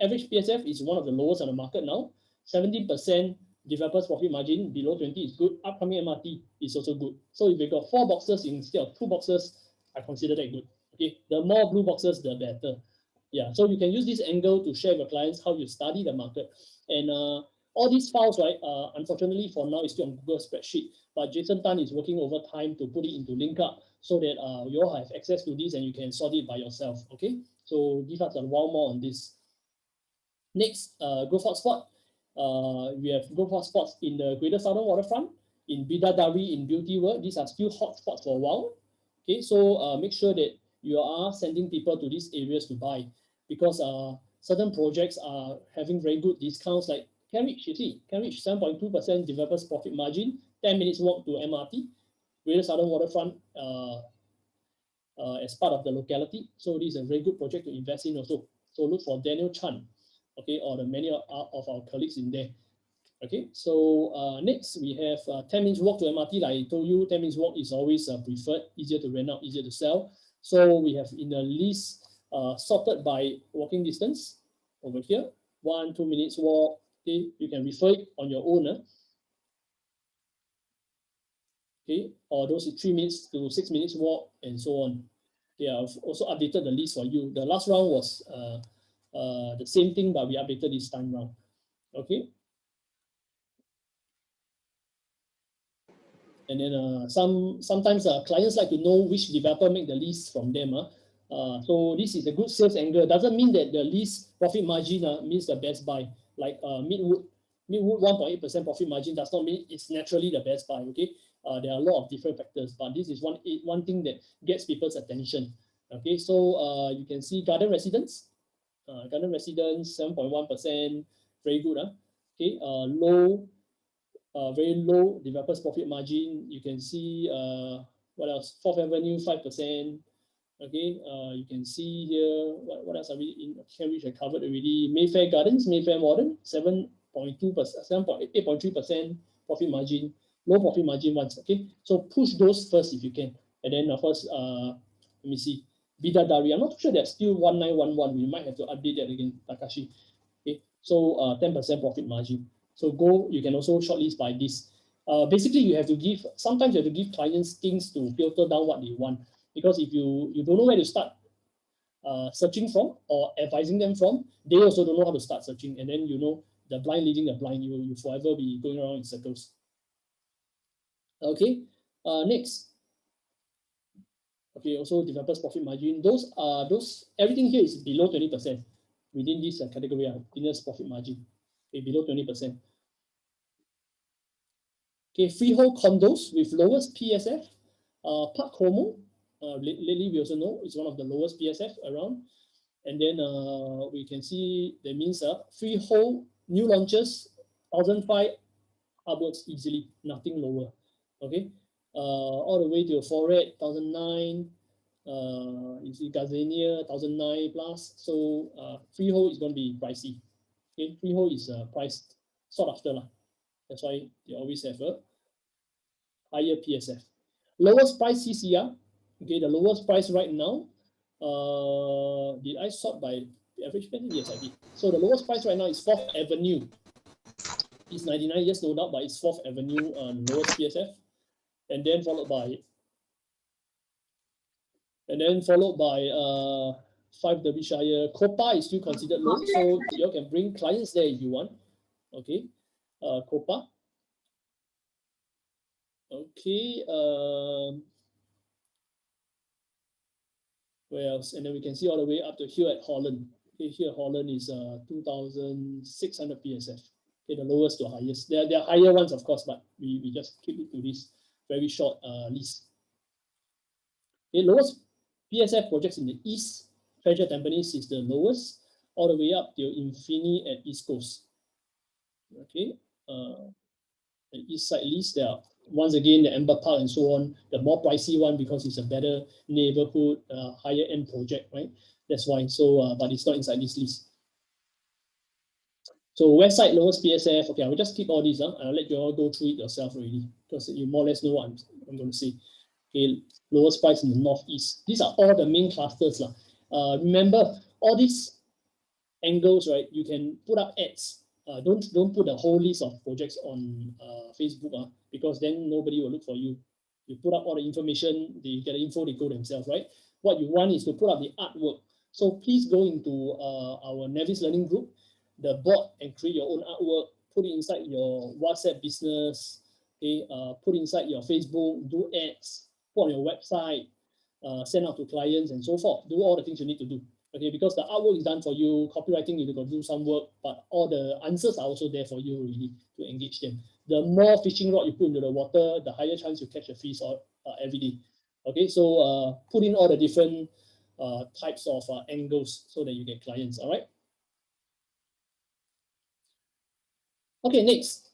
average PSF is one of the lowest on the market now. 70% developers profit margin below 20 is good. Upcoming MRT is also good. So if you got 4 boxes instead of 2 boxes, I consider that good. Okay, the more blue boxes, the better. Yeah, so you can use this angle to share with your clients how you study the market. And all these files, right, unfortunately for now, it's still on Google spreadsheet, but Jason Tan is working overtime to put it into LinkUp so that you all have access to this and you can sort it by yourself. Okay, so give us a while more on this. Next, growth hotspot. We have growth hotspots in the Greater Southern Waterfront, in Bidadari, in Beauty World. These are still hotspots for a while. Okay, so make sure that you are sending people to these areas to buy, because certain projects are having very good discounts, like Cambridge, you see, Cambridge 7.2% developers profit margin, 10 minutes walk to MRT, Greater Southern Waterfront as part of the locality. So this is a very good project to invest in also. So look for Daniel Chan, okay, or the many of our colleagues in there. Okay, so next we have 10 minutes walk to MRT. Like I told you, 10 minutes walk is always preferred, easier to rent out, easier to sell. So we have in a list sorted by walking distance over here. 1-2 minutes walk. Okay, you can refer it on your own. Okay, or those 3 minutes to 6 minutes walk and so on. Okay, I've also updated the list for you. The last round was the same thing, but we updated this time round. Okay. And then sometimes clients like to know which developer make the list from them. So this is a good sales angle. Doesn't mean that the least profit margin means the best buy. Like Midwood 1.8% profit margin does not mean it's naturally the best buy. Okay, there are a lot of different factors, but this is one thing that gets people's attention. Okay, so you can see Garden Residence 7.1%, very good. Okay, very low developers profit margin. You can see what else? 4th Avenue 5%. Okay, you can see here what else are we in Cambridge? I covered already. Mayfair Gardens, Mayfair Modern 7.2%, 8.3% profit margin. Low profit margin ones. Okay, so push those first if you can, and then of course let me see. Bidadari, I'm not sure that's still 1911. We might have to update that again, Takashi. Okay, so 10% profit margin. So you can also shortlist by this. Basically, sometimes you have to give clients things to filter down what they want. Because if you don't know where to start searching from or advising them from, they also don't know how to start searching. And then, the blind leading the blind, you forever be going around in circles. Okay, next. Okay, also developers profit margin. Everything here is below 20% within this category, business profit margin. Okay, below 20%. Okay, freehold condos with lowest PSF. Park Como, lately we also know it's one of the lowest PSF around. And then we can see that means freehold new launches 1,005 upwards easily, nothing lower. Okay, all the way to Foret 1,009. You see Gazania 1,009 plus. So freehold is going to be pricey. Okay, freehold is priced sought after lah. That's why they always have a higher PSF. Lowest price CCR. Okay, the lowest price right now. Did I sort by average spending? Yes, I did. So the lowest price right now is 4th Avenue. It's 99, yes, no doubt, but it's 4th Avenue lowest PSF. And then followed by 5 Derbyshire. Copa is still considered low, so you can bring clients there if you want. Okay, Copa. Okay, where else? And then we can see all the way up to here at Holland. Okay, here Holland is 2,600 PSF. Okay, the lowest to highest. There are higher ones, of course, but we just keep it to this very short list. Okay, lowest PSF projects in the East, Treasure Tampines is the lowest, all the way up to Infini at East Coast. Okay, the East Side list, there are once again the Amber Park and so on, the more pricey one because it's a better neighborhood, higher end project, right? That's why. So, but it's not inside this list. So West Side lowest PSF. Okay, I will just keep all these. I'll let you all go through it yourself already because you more or less know what I'm going to say. Okay, lowest price in the Northeast. These are all the main clusters. Remember, all these angles, right? You can put up ads. Don't put a whole list of projects on Facebook because then nobody will look for you. You put up all the information, they get the info, they go themselves, right? What you want is to put up the artwork. So please go into our Navis Learning Group, the board, and create your own artwork. Put it inside your WhatsApp business. Okay, put inside your Facebook, do ads, put on your website, send out to clients and so forth. Do all the things you need to do. Okay, because the artwork is done for you, copywriting you got to do some work, but all the answers are also there for you really to engage them. The more fishing rod you put into the water, the higher chance you catch a fish every day. Okay, so put in all the different types of angles so that you get clients. All right. Okay, next.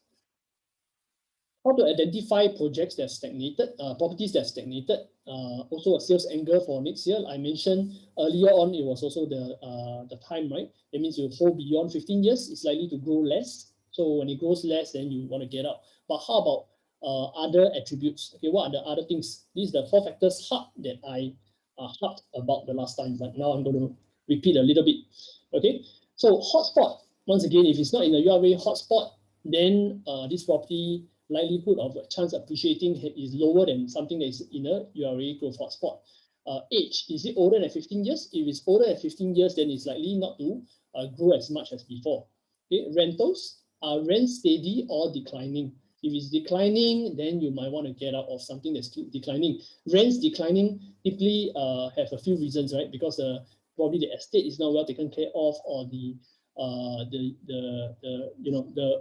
How to identify projects that stagnated, properties that stagnated. Also a sales angle for next year. I mentioned earlier on, it was also the time, right? That means you hold beyond 15 years, it's likely to grow less. So when it grows less, then you want to get out. But how about other attributes? Okay, what are the other things? These are the 4 factors that I harped about the last time, but now I'm going to repeat a little bit. Okay, so hotspot. Once again, if it's not in a URA hotspot, then this property likelihood of a chance appreciating is lower than something that is in a URA growth hotspot. Age, is it older than 15 years? If it's older than 15 years, then it's likely not to grow as much as before. Okay, rentals, are rents steady or declining? If it's declining, then you might want to get out of something that's declining. Rents declining typically have a few reasons, right? Because probably the estate is not well taken care of, or the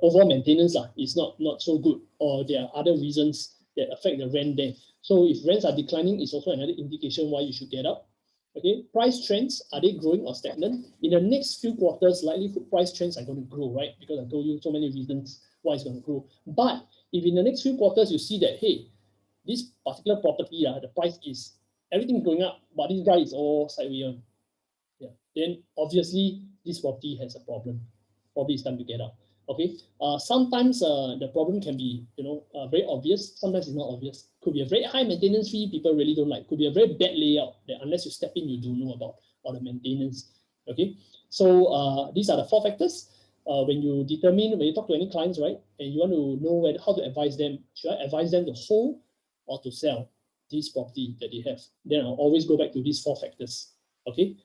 overall maintenance is not so good, or there are other reasons that affect the rent there. So if rents are declining, it's also another indication why you should get out. Okay, price trends, are they growing or stagnant? In the next few quarters, likelihood price trends are going to grow, right? Because I told you so many reasons why it's going to grow. But if in the next few quarters you see that, hey, this particular property, the price is everything going up, but this guy is all sideways on. Yeah, then obviously this property has a problem. Probably it's time to get out. Okay. Sometimes the problem can be very obvious. Sometimes it's not obvious. Could be a very high maintenance fee people really don't like. Could be a very bad layout that unless you step in, you don't know about all the maintenance. Okay. So these are the 4 factors. When you talk to any clients, right, and you want to know how to advise them, should I advise them to hold or to sell this property that they have? Then I'll always go back to these 4 factors. Okay.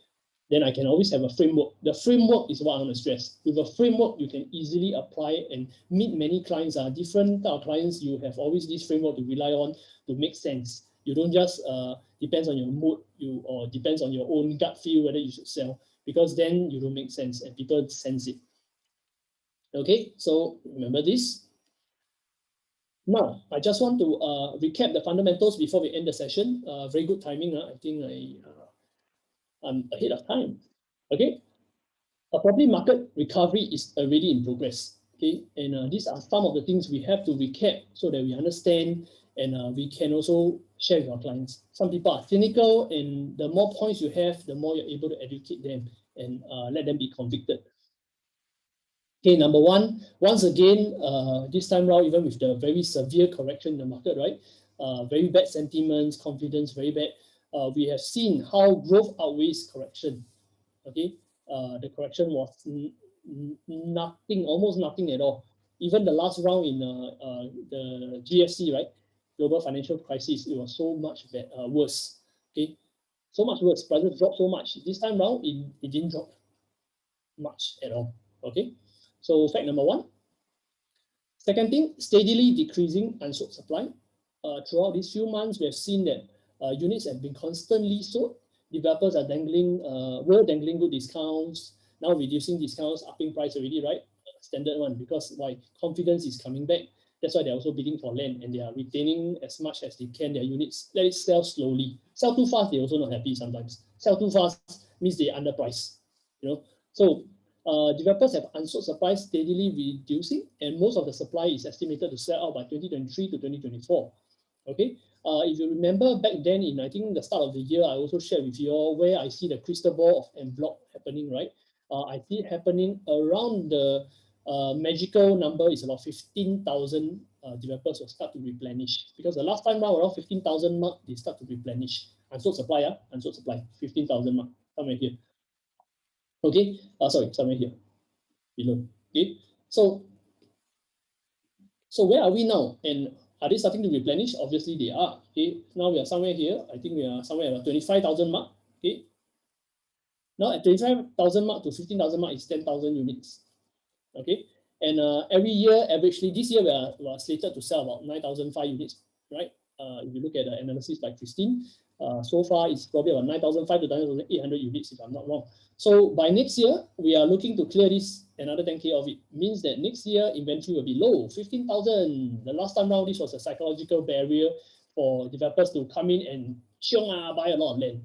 Then I can always have a framework. The framework is what I want to stress. With a framework, you can easily apply and meet many clients. Different type of clients, you have always this framework to rely on to make sense. You don't just depends on your mood, or depends on your own gut feel whether you should sell, because then you don't make sense and people sense it. Okay, so remember this. Now, I just want to recap the fundamentals before we end the session. Very good timing. I think I'm ahead of time. Okay, a property market recovery is already in progress. Okay, and these are some of the things we have to recap so that we understand, and we can also share with our clients. Some people are cynical, and the more points you have, the more you're able to educate them and let them be convicted. Okay, number one, once again, this time round, even with the very severe correction in the market, right? Very bad sentiments, confidence, very bad. We have seen how growth outweighs correction. Okay, the correction was nothing, almost nothing at all. Even the last round in the GFC, right? Global financial crisis, it was so much worse. Okay, so much worse. Prices dropped so much. This time round, it didn't drop much at all. Okay, so fact number one. Second thing, steadily decreasing unsold supply. Throughout these few months, we have seen that units have been constantly sold. Developers are were dangling good discounts, now reducing discounts, upping price already, right? Standard one, because why? Confidence is coming back. That's why they're also bidding for land, and they are retaining as much as they can their units. Let it sell slowly. Sell too fast, they're also not happy sometimes. Sell too fast means they underprice. So developers have unsold supply steadily reducing, and most of the supply is estimated to sell out by 2023 to 2024. Okay, if you remember back then, in I think the start of the year, I also shared with you all where I see the crystal ball of en bloc happening, right? I see it happening around the magical number is about 15,000 developers will start to replenish, because the last time round around 15,000 mark, they start to replenish. Unsold supply, 15,000 mark, somewhere here. Okay, sorry, somewhere here, below. Okay, so where are we now? And are they starting to replenish? Obviously they are. Okay, now we are somewhere here. I think we are somewhere at 25,000 mark. Okay, now at 25,000 mark to 15,000 mark is 10,000 units. Okay, and every year, averagely, this year we are slated to sell about 9,005 units, right? If you look at the analysis by Christine, so far it's probably about 9,500 to 9,800 units, if I'm not wrong. So by next year, we are looking to clear this, another 10K of it. Means that next year inventory will be low, 15,000. The last time round, this was a psychological barrier for developers to come in and buy a lot of land.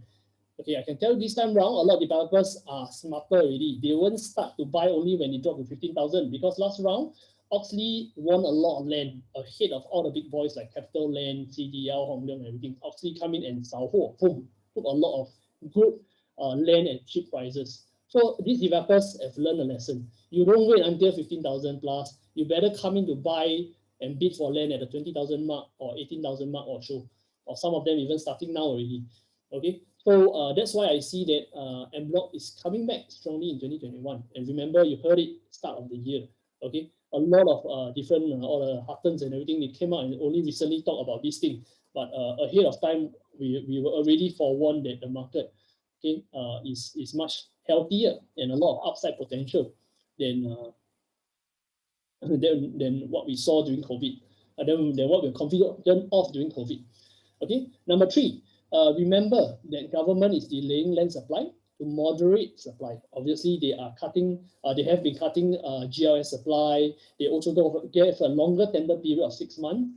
Okay, I can tell you this time round, a lot of developers are smarter already. They won't start to buy only when it dropped to 15,000, because last round, Oxley won a lot of land ahead of all the big boys like Capital Land, CDL, Hong Leong, and everything. Oxley come in and boom, took a lot of good land at cheap prices. So these developers have learned a lesson. You don't wait until 15,000 plus. you better come in to buy and bid for land at the 20,000 mark or 18,000 mark or so, or some of them even starting now already. Okay, so that's why I see that en bloc is coming back strongly in 2021. And remember, you heard it start of the year. Okay, a lot of different all the Huttons and everything, they came out and only recently talk about this thing. But ahead of time, we were already forewarned that the market, okay, is much healthier and a lot of upside potential than what we saw during COVID, than what we were confident of during COVID. Okay, number three, remember that government is delaying land supply to moderate supply. Obviously, they are cutting. They have been cutting GLS supply. They also gave a longer tender period of 6 months,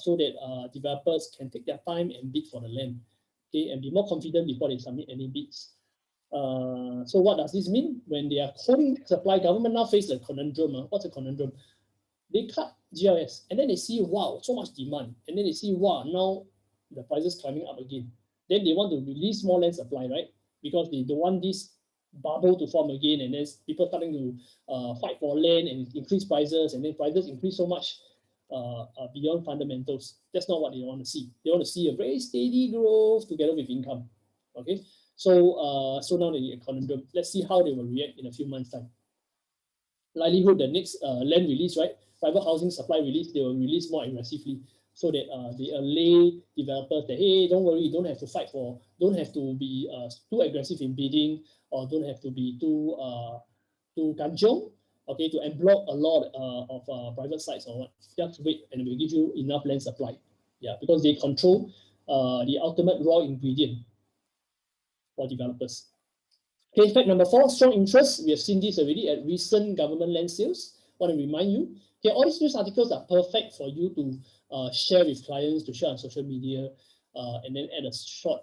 so that developers can take their time and bid for the land, okay, and be more confident before they submit any bids. So what does this mean? When they are holding supply, government now face a conundrum. What's a conundrum? They cut GLS and then they see, wow, so much demand. And then they see, wow, now the prices climbing up again. Then they want to release more land supply, right? Because they don't want this bubble to form again, and then people starting to fight for land and increase prices, and then prices increase so much beyond fundamentals. That's not what they want to see. They want to see a very steady growth together with income. Okay, so so now the conundrum. Let's see how they will react in a few months' time. Likelihood the next land release, right? Private housing supply release, they will release more aggressively, so that they allay developers that, hey, don't worry, you don't have to fight for, don't have to be too aggressive in bidding, or don't have to be too kanchiong, okay, to en bloc a lot of private sites or what. Just wait, and we'll give you enough land supply. Yeah, because they control the ultimate raw ingredient for developers. Okay, fact number 4, strong interest. We have seen this already at recent government land sales. Want to remind you, okay, all these news articles are perfect for you to share with clients, to share on social media, and then add a short,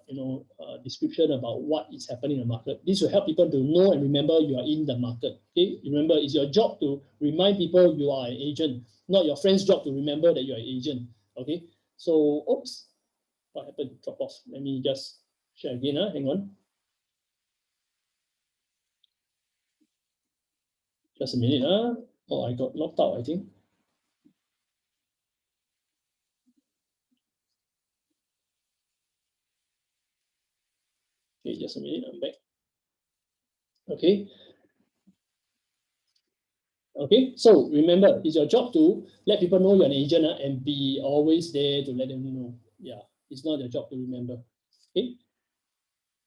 description about what is happening in the market. This will help people to know and remember you are in the market. Okay, remember, it's your job to remind people you are an agent, not your friend's job to remember that you are an agent. Okay, so oops, what happened? Drop off. Let me just share again. Hang on. Just a minute. Oh, I got locked out, I think. Okay, just a minute. I'm back. Okay. Okay, so remember, it's your job to let people know you're an agent and be always there to let them know. Yeah, it's not your job to remember. Okay,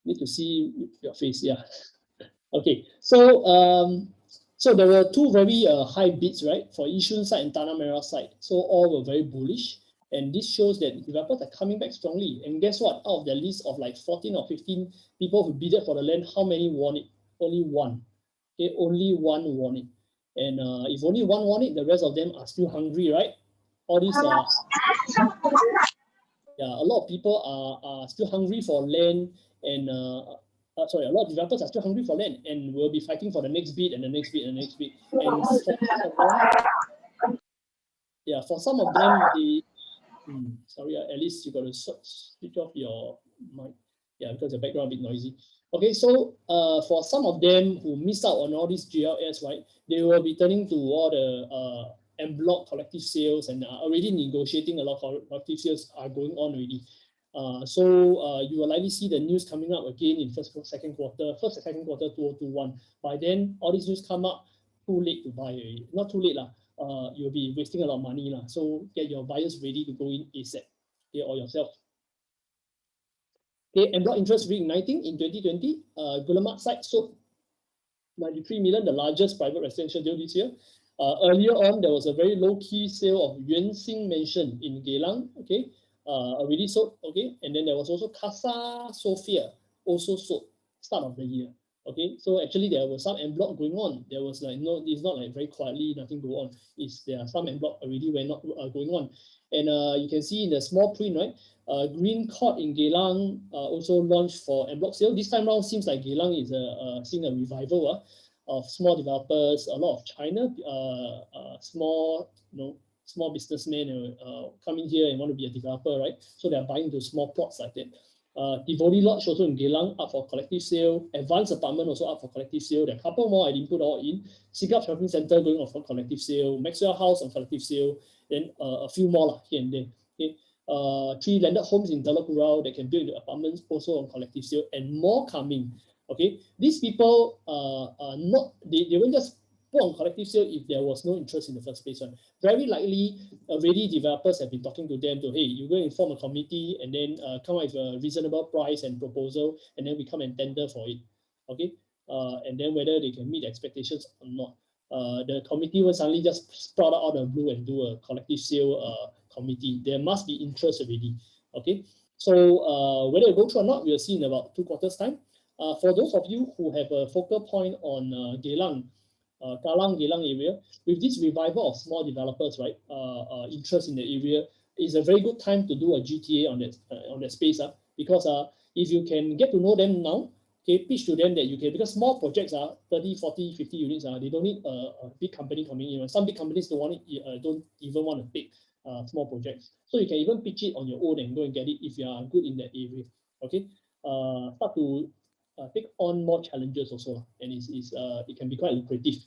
need to see your face. Yeah. Okay, so there were two very high bids, right, for Yishun side and Tanah Merah side. So all were very bullish, and this shows that developers are coming back strongly. And guess what? Out of the list of like 14 or 15 people who bidded for the land, how many won it? Only one. Okay, only one won it. And if only one won it, the rest of them are still hungry, right? All these, yeah, a lot of people are still hungry for land, and sorry, a lot of developers are still hungry for land and will be fighting for the next bid and the next bid and the next bid. And for some of them, yeah, for some of them, they, sorry, at least you got to switch off your mic. Yeah, because the background a bit noisy. Okay, so for some of them who miss out on all these GLS, right, they will be turning to all the en bloc collective sales, and already negotiating a lot of collective sales are going on already. So you will likely see the news coming up again in first and second quarter 2021. By then, all these news come up, too late to buy already. Not too late lah. You'll be wasting a lot of money lah. So get your buyers ready to go in ASAP, okay, or yourself. Okay, en bloc interest reigniting in 2020. Guillemard site sold 93 million, the largest private residential deal this year. Earlier on, there was a very low-key sale of Yuan Xing Mansion in Geylang, okay, already sold, okay, and then there was also Casa Sofia, also sold, start of the year, okay. So actually there was some en bloc going on. There was like, no, it's not like very quietly, nothing go on. There are some en bloc already going on. And you can see in the small print, right, Green Court in Geylang also launched for en bloc sale. This time around, seems like Geylang is seeing a revival of small developers. A lot of China small, small businessmen coming here and want to be a developer, right? So they're buying those small plots like that. Tivoli Lodge also in Geylang up for collective sale. Advanced Apartment also up for collective sale. There are a couple more I didn't put all in. Sigap Shopping Centre going off for collective sale. Maxwell House on collective sale. Then a few more here and there. Okay. 3 landed homes in Telok Kurau that can build the apartments also on collective sale, and more coming. Okay, these people are not, they won't just put on collective sale if there was no interest in the first place. Very likely already developers have been talking to them to, hey, you're going to form a committee and then come up with a reasonable price and proposal, and then we come and tender for it. Okay, and then whether they can meet expectations or not. The committee will suddenly just sprout out of the blue and do a collective sale committee. There must be interest already. Okay, so whether it go through or not, we'll see in about 2 quarters time. For those of you who have a focal point on Geylang, Kallang, Geylang area, with this revival of small developers, right, interest in the area, is a very good time to do a GTA on that space, because if you can get to know them now, okay, pitch to them that you can, because small projects are 30, 40, 50 units, they don't need a big company coming in. Some big companies don't even want to take small projects. So you can even pitch it on your own and go and get it if you are good in that area. Okay, start to take on more challenges also, and it can be quite lucrative.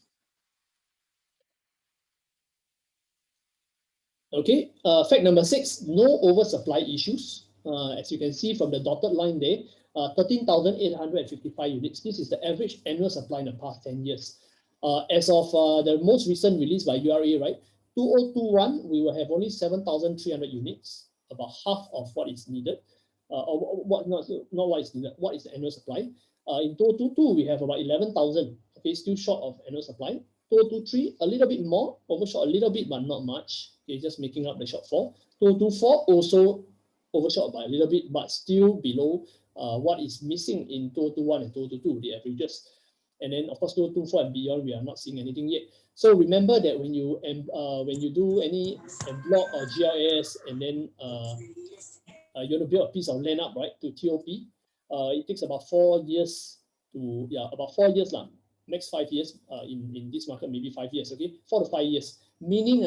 Okay, fact number 6, no oversupply issues. As you can see from the dotted line there, 13,855 units. This is the average annual supply in the past 10 years. As of the most recent release by URA, right, 2021, we will have only 7,300 units, about half of what is needed. Or what, not what is needed, what is the annual supply. In 2022, we have about 11,000, okay, still short of annual supply. 2023, a little bit more, overshot a little bit, but not much. Okay, just making up the shortfall. 2024 also overshot by a little bit, but still below what is missing in 2021 and 2022, the averages. And then, of course, 2024 and beyond, we are not seeing anything yet. So remember that when you do any block or GLS, and then you want to build a piece of land up, right, to TOP, it takes about 4 years to, about 4 years lah. Next 5 years in this market, maybe 5 years, okay, 4 to 5 years. Meaning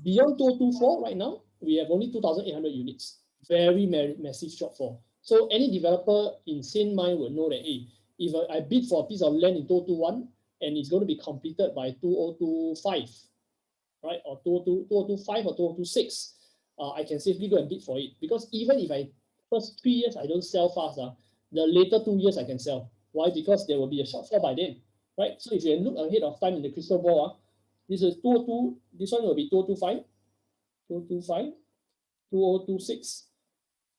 beyond 2024 right now, we have only 2,800 units. Very massive shortfall. So any developer in sane mind will know that, hey, if I bid for a piece of land in 2021 and it's going to be completed by 2025, right, or 2025 or 2026, I can safely go and bid for it. Because even if first 3 years I don't sell fast, the later 2 years I can sell. Why? Because there will be a shortfall by then, right? So if you look ahead of time in the crystal ball, this is 2022, this one will be 2025, 2025, 2026.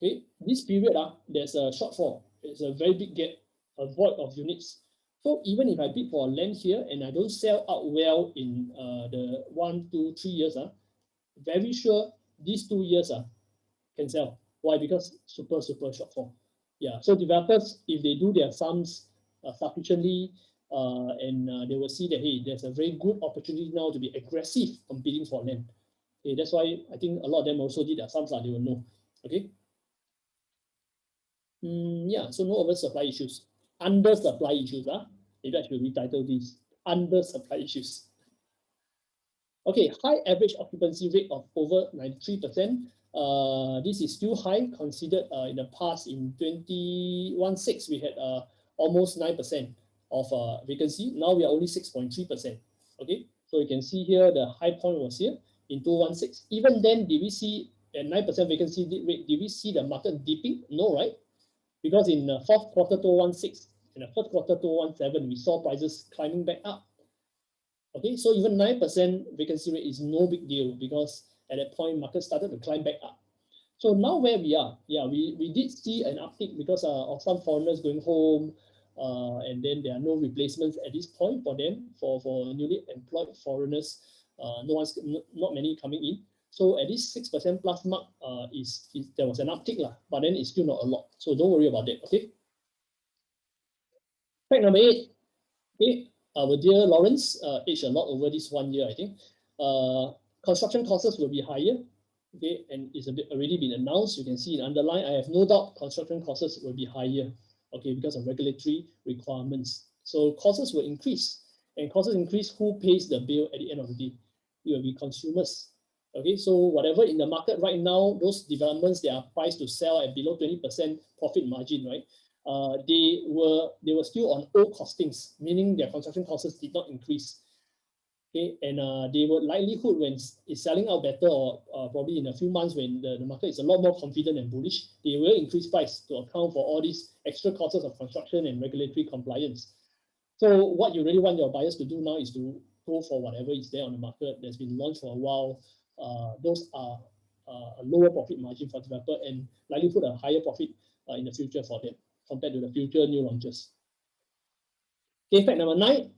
Okay, this period, there's a shortfall. It's a very big gap, a void of units. So even if I bid for land here and I don't sell out well in the 1, 2, 3 years, very sure these 2 years can sell. Why? Because super shortfall. Yeah, so developers, if they do their sums sufficiently, and they will see that, hey, there's a very good opportunity now to be aggressive competing for land. Okay, that's why I think a lot of them also did their sums, they will know. Okay. Yeah, so no oversupply issues. Undersupply issues. Maybe I should retitle these. Undersupply issues. Okay, high average occupancy rate of over 93%. This is still high considered in the past. In 2016, we had almost 9% of vacancy. Now we are only 6.3%. Okay, so you can see here the high point was here in 2016. Even then, did we see a 9% vacancy rate? Did we see the market dipping? No, right? Because in the fourth quarter 2016 and the first quarter 2017, we saw prices climbing back up. Okay, so even 9% vacancy rate is no big deal, because at that point, market started to climb back up. So now where we are, yeah, we did see an uptick because of some foreigners going home, and then there are no replacements at this point for them, for newly employed foreigners. Not many coming in. So at this 6% plus mark, there was an uptick, but then it's still not a lot. So don't worry about that, okay? Fact number 8, okay, our dear Lawrence aged a lot over this 1 year, I think. Construction costs will be higher, okay, and it's already been announced. You can see in underline, I have no doubt construction costs will be higher, okay, because of regulatory requirements. So costs will increase, and costs increase, who pays the bill at the end of the day? It will be consumers. Okay, so whatever in the market right now, those developments, they are priced to sell at below 20% profit margin, right? They were still on old costings, meaning their construction costs did not increase. Okay, and they would likelihood when it's selling out better, or probably in a few months when the market is a lot more confident and bullish, they will increase price to account for all these extra costs of construction and regulatory compliance. So what you really want your buyers to do now is to go for whatever is there on the market that's been launched for a while. Those are a lower profit margin for developer and likely put a higher profit in the future for them compared to the future new launches. Okay, fact number 9.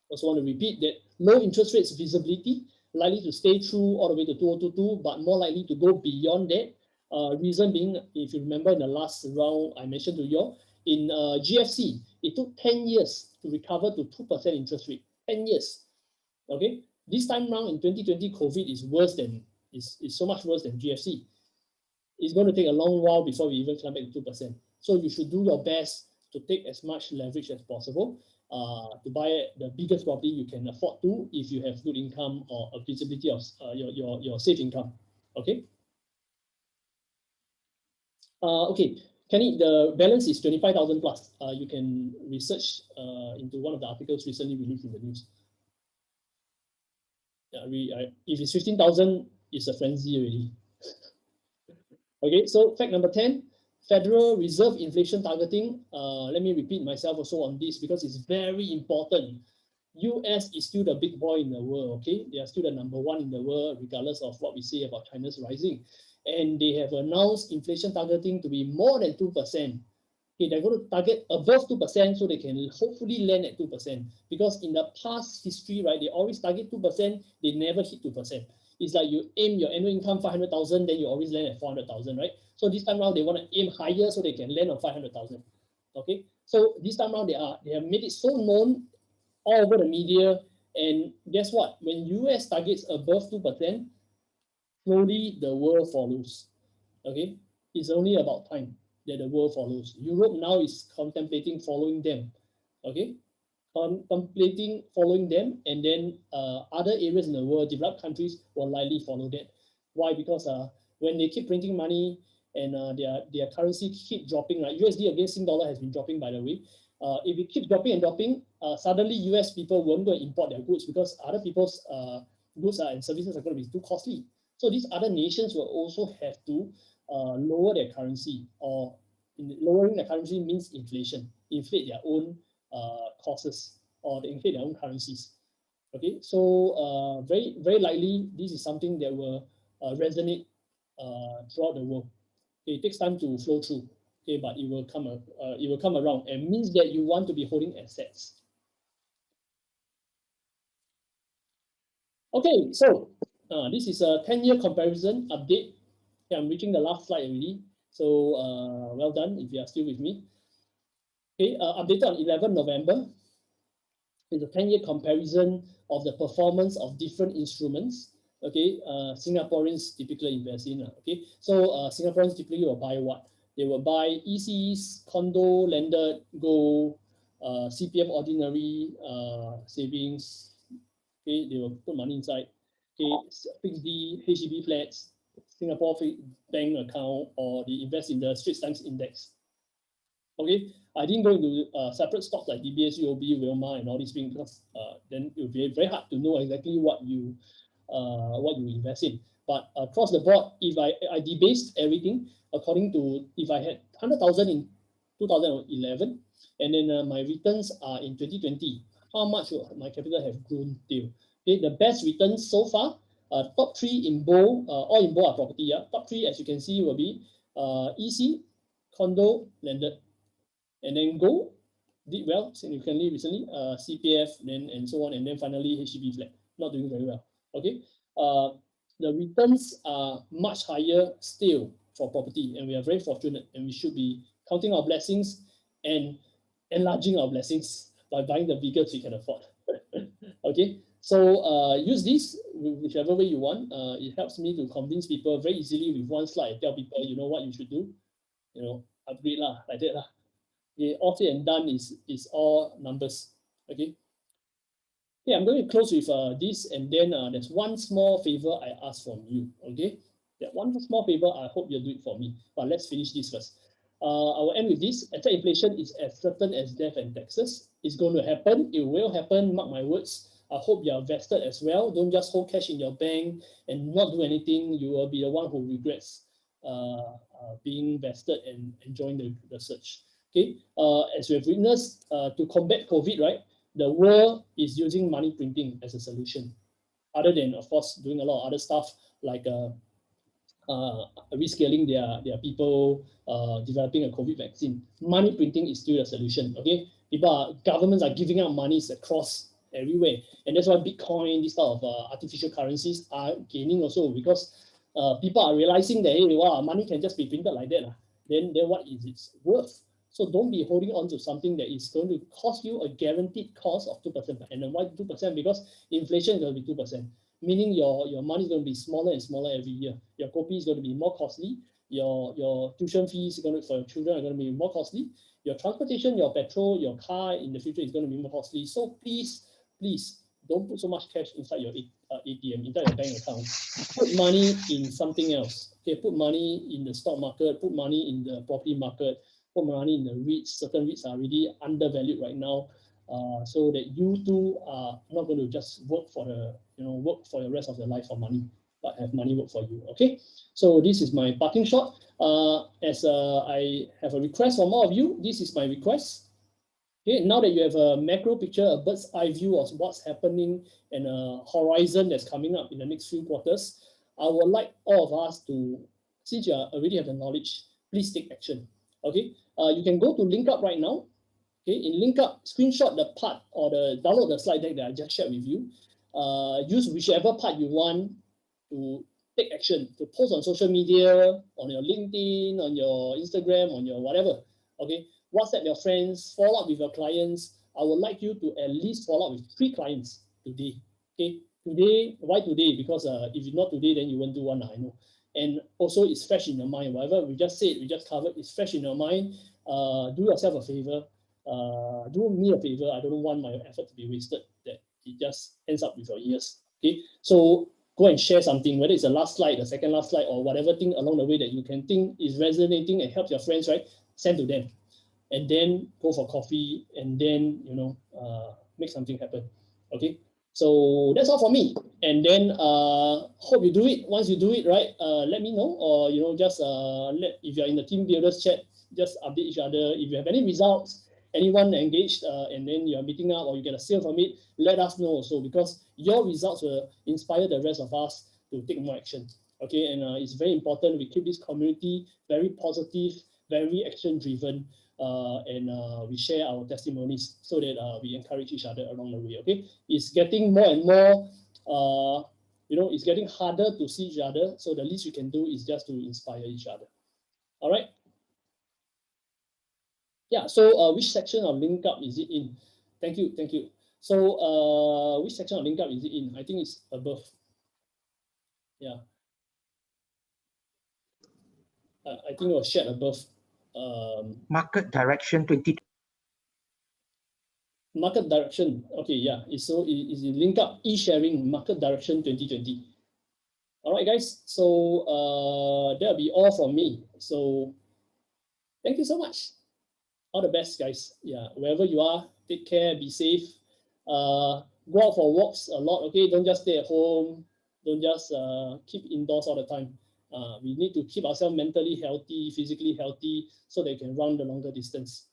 Also want to repeat that low interest rates visibility likely to stay through all the way to 2022, but more likely to go beyond that. Reason being, if you remember in the last round I mentioned to you, in GFC, it took 10 years to recover to 2% interest rate. 10 years. Okay. This time round in 2020, COVID is worse than is so much worse than GFC. It's going to take a long while before we even climb back to 2%. So you should do your best to take as much leverage as possible to buy the biggest property you can afford to if you have good income or a visibility of your safe income. Okay. Okay, Kenny, the balance is 25,000 plus. You can research into one of the articles recently released in the news. Yeah, if it's 15,000, it's a frenzy already. Okay, so fact number 10, Federal Reserve inflation targeting. Let me repeat myself also on this because it's very important. US is still the big boy in the world, okay? They are still the #1 in the world, regardless of what we say about China's rising. And they have announced inflation targeting to be more than 2%. Okay, they're going to target above 2% so they can hopefully land at 2%. Because in the past history, right, they always target 2%, they never hit 2%. It's like you aim your annual income 500,000, then you always land at 400,000, right? So this time around, they want to aim higher so they can land on 500,000. Okay, so this time around, they have made it so known all over the media. And guess what? When US targets above 2%, slowly the world follows. Okay, it's only about time that the world follows. Europe now is contemplating following them. Okay, contemplating following them, and then other areas in the world, developed countries, will likely follow that. Why? Because when they keep printing money and their currency keep dropping, like USD against Sing dollar has been dropping, by the way. If it keeps dropping and dropping, suddenly US people won't go and import their goods because other people's goods and services are going to be too costly. So these other nations will also have to lower their currency, or lowering the currency means inflation, inflate their own costs, or they inflate their own currencies. Okay, so very, very likely this is something that will resonate throughout the world. Okay, it takes time to flow through. Okay, but it will come around, and means that you want to be holding assets. Okay, so this is a 10-year comparison update. Okay, I'm reaching the last slide already. So well done if you are still with me. Okay, updated on 11 November. It's a 10-year comparison of the performance of different instruments. Okay, Singaporeans typically invest in. Okay, so Singaporeans typically will buy what? They will buy ECs, condo, landed, gold, CPF ordinary savings. Okay, they will put money inside. Okay, fixed D, HDB flats, Singapore bank account, or they invest in the Straits Times Index. Okay, I didn't go into separate stocks like DBS, UOB, Wilmar, and all these things because then it would be very hard to know exactly what you invest in. But across the board, if I debased everything according to, if I had 100,000 in 2011, and then my returns are in 2020, how much would my capital have grown till? Okay, the best returns so far, top 3 in bold, all in bold are property. Yeah, top 3, as you can see, will be EC, condo, landed, and then gold did well significantly recently, CPF, then and so on, and then finally HDB flat, not doing very well. Okay, the returns are much higher still for property, and we are very fortunate, and we should be counting our blessings and enlarging our blessings by buying the biggest we can afford. Okay, so use this whichever way you want. It helps me to convince people very easily with one slide. Tell people, you know what you should do, you know, upgrade lah, like that lah. Okay, all said and done is all numbers. Okay. Okay, I'm going to close with this, and then there's one small favor I ask from you. Okay, that one small favor, I hope you'll do it for me. But let's finish this first. I will end with this. Asset inflation is as certain as death and taxes. It's going to happen. It will happen. Mark my words. I hope you are vested as well. Don't just hold cash in your bank and not do anything. You will be the one who regrets being vested and enjoying the surge. Okay, as we have witnessed, to combat COVID, right? The world is using money printing as a solution, other than, of course, doing a lot of other stuff like rescaling their people, developing a COVID vaccine. Money printing is still a solution. Okay, governments are giving out monies across everywhere, and that's why Bitcoin, this type of artificial currencies are gaining also, because people are realizing that, hey, wow, money can just be printed like that. Then what is its worth? So don't be holding on to something that is going to cost you a guaranteed cost of 2%. And then why 2%? Because inflation is going to be 2%, meaning your money is going to be smaller and smaller every year. Your copy is going to be more costly. Your tuition fees for your children are going to be more costly. Your transportation, your petrol, your car in the future is going to be more costly. So please don't put so much cash inside your ATM, inside your bank account. Put money in something else. Okay, put money in the stock market, put money in the property market, put money in the REITs. Certain REITs are really undervalued right now, so that you too are not going to just work for the rest of your life for money, but have money work for you. Okay, so this is my parting shot. As I have a request from all of you, this is my request. Okay, now that you have a macro picture, a bird's eye view of what's happening and a horizon that's coming up in the next few quarters, I would like all of us to, since you already have the knowledge, please take action. Okay, you can go to LinkUp right now. Okay, in LinkUp, screenshot the part or download the slide deck that I just shared with you. Use whichever part you want to take action, to post on social media, on your LinkedIn, on your Instagram, on your whatever. Okay, WhatsApp your friends, follow up with your clients. I would like you to at least follow up with 3 clients today. Okay, today, why today? Because if it's not today, then you won't do one, I know. And also it's fresh in your mind. Whatever we just said, we just covered, it's fresh in your mind. Do yourself a favor. Do me a favor. I don't want my effort to be wasted, that it just ends up with your ears. Okay, so go and share something, whether it's the last slide, the second last slide, or whatever thing along the way that you can think is resonating and helps your friends, right? Send to them, and then go for coffee, and then make something happen. Okay, so that's all for me. And then hope you do it. Once you do it, right, let me know, or just if you're in the team builders chat, just update each other. If you have any results, anyone engaged, and then you're meeting up or you get a sale from it, let us know also, because your results will inspire the rest of us to take more action. Okay, and it's very important we keep this community very positive, very action driven, and we share our testimonies so that we encourage each other along the way. Okay, it's getting more and more, it's getting harder to see each other. So the least we can do is just to inspire each other. All right. Yeah, so which section of LinkUp is it in? Thank you. So which section of LinkUp is it in? I think it's above. Yeah. I think it was shared above. Market direction 20. Market direction. Okay, yeah. It's in LinkUp e-sharing market direction 2020. All right, guys. So that'll be all from me. So thank you so much. All the best, guys. Yeah, wherever you are, take care, be safe. Go out for walks a lot, okay? Don't just stay at home. Don't just keep indoors all the time. We need to keep ourselves mentally healthy, physically healthy, so that we can run the longer distance.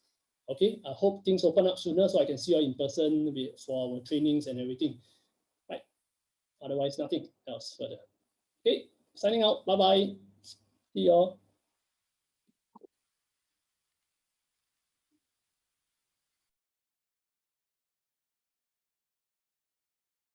Okay, I hope things open up sooner so I can see you in person for our trainings and everything. Right? Otherwise, nothing else further. Okay, signing out. Bye-bye. See you all.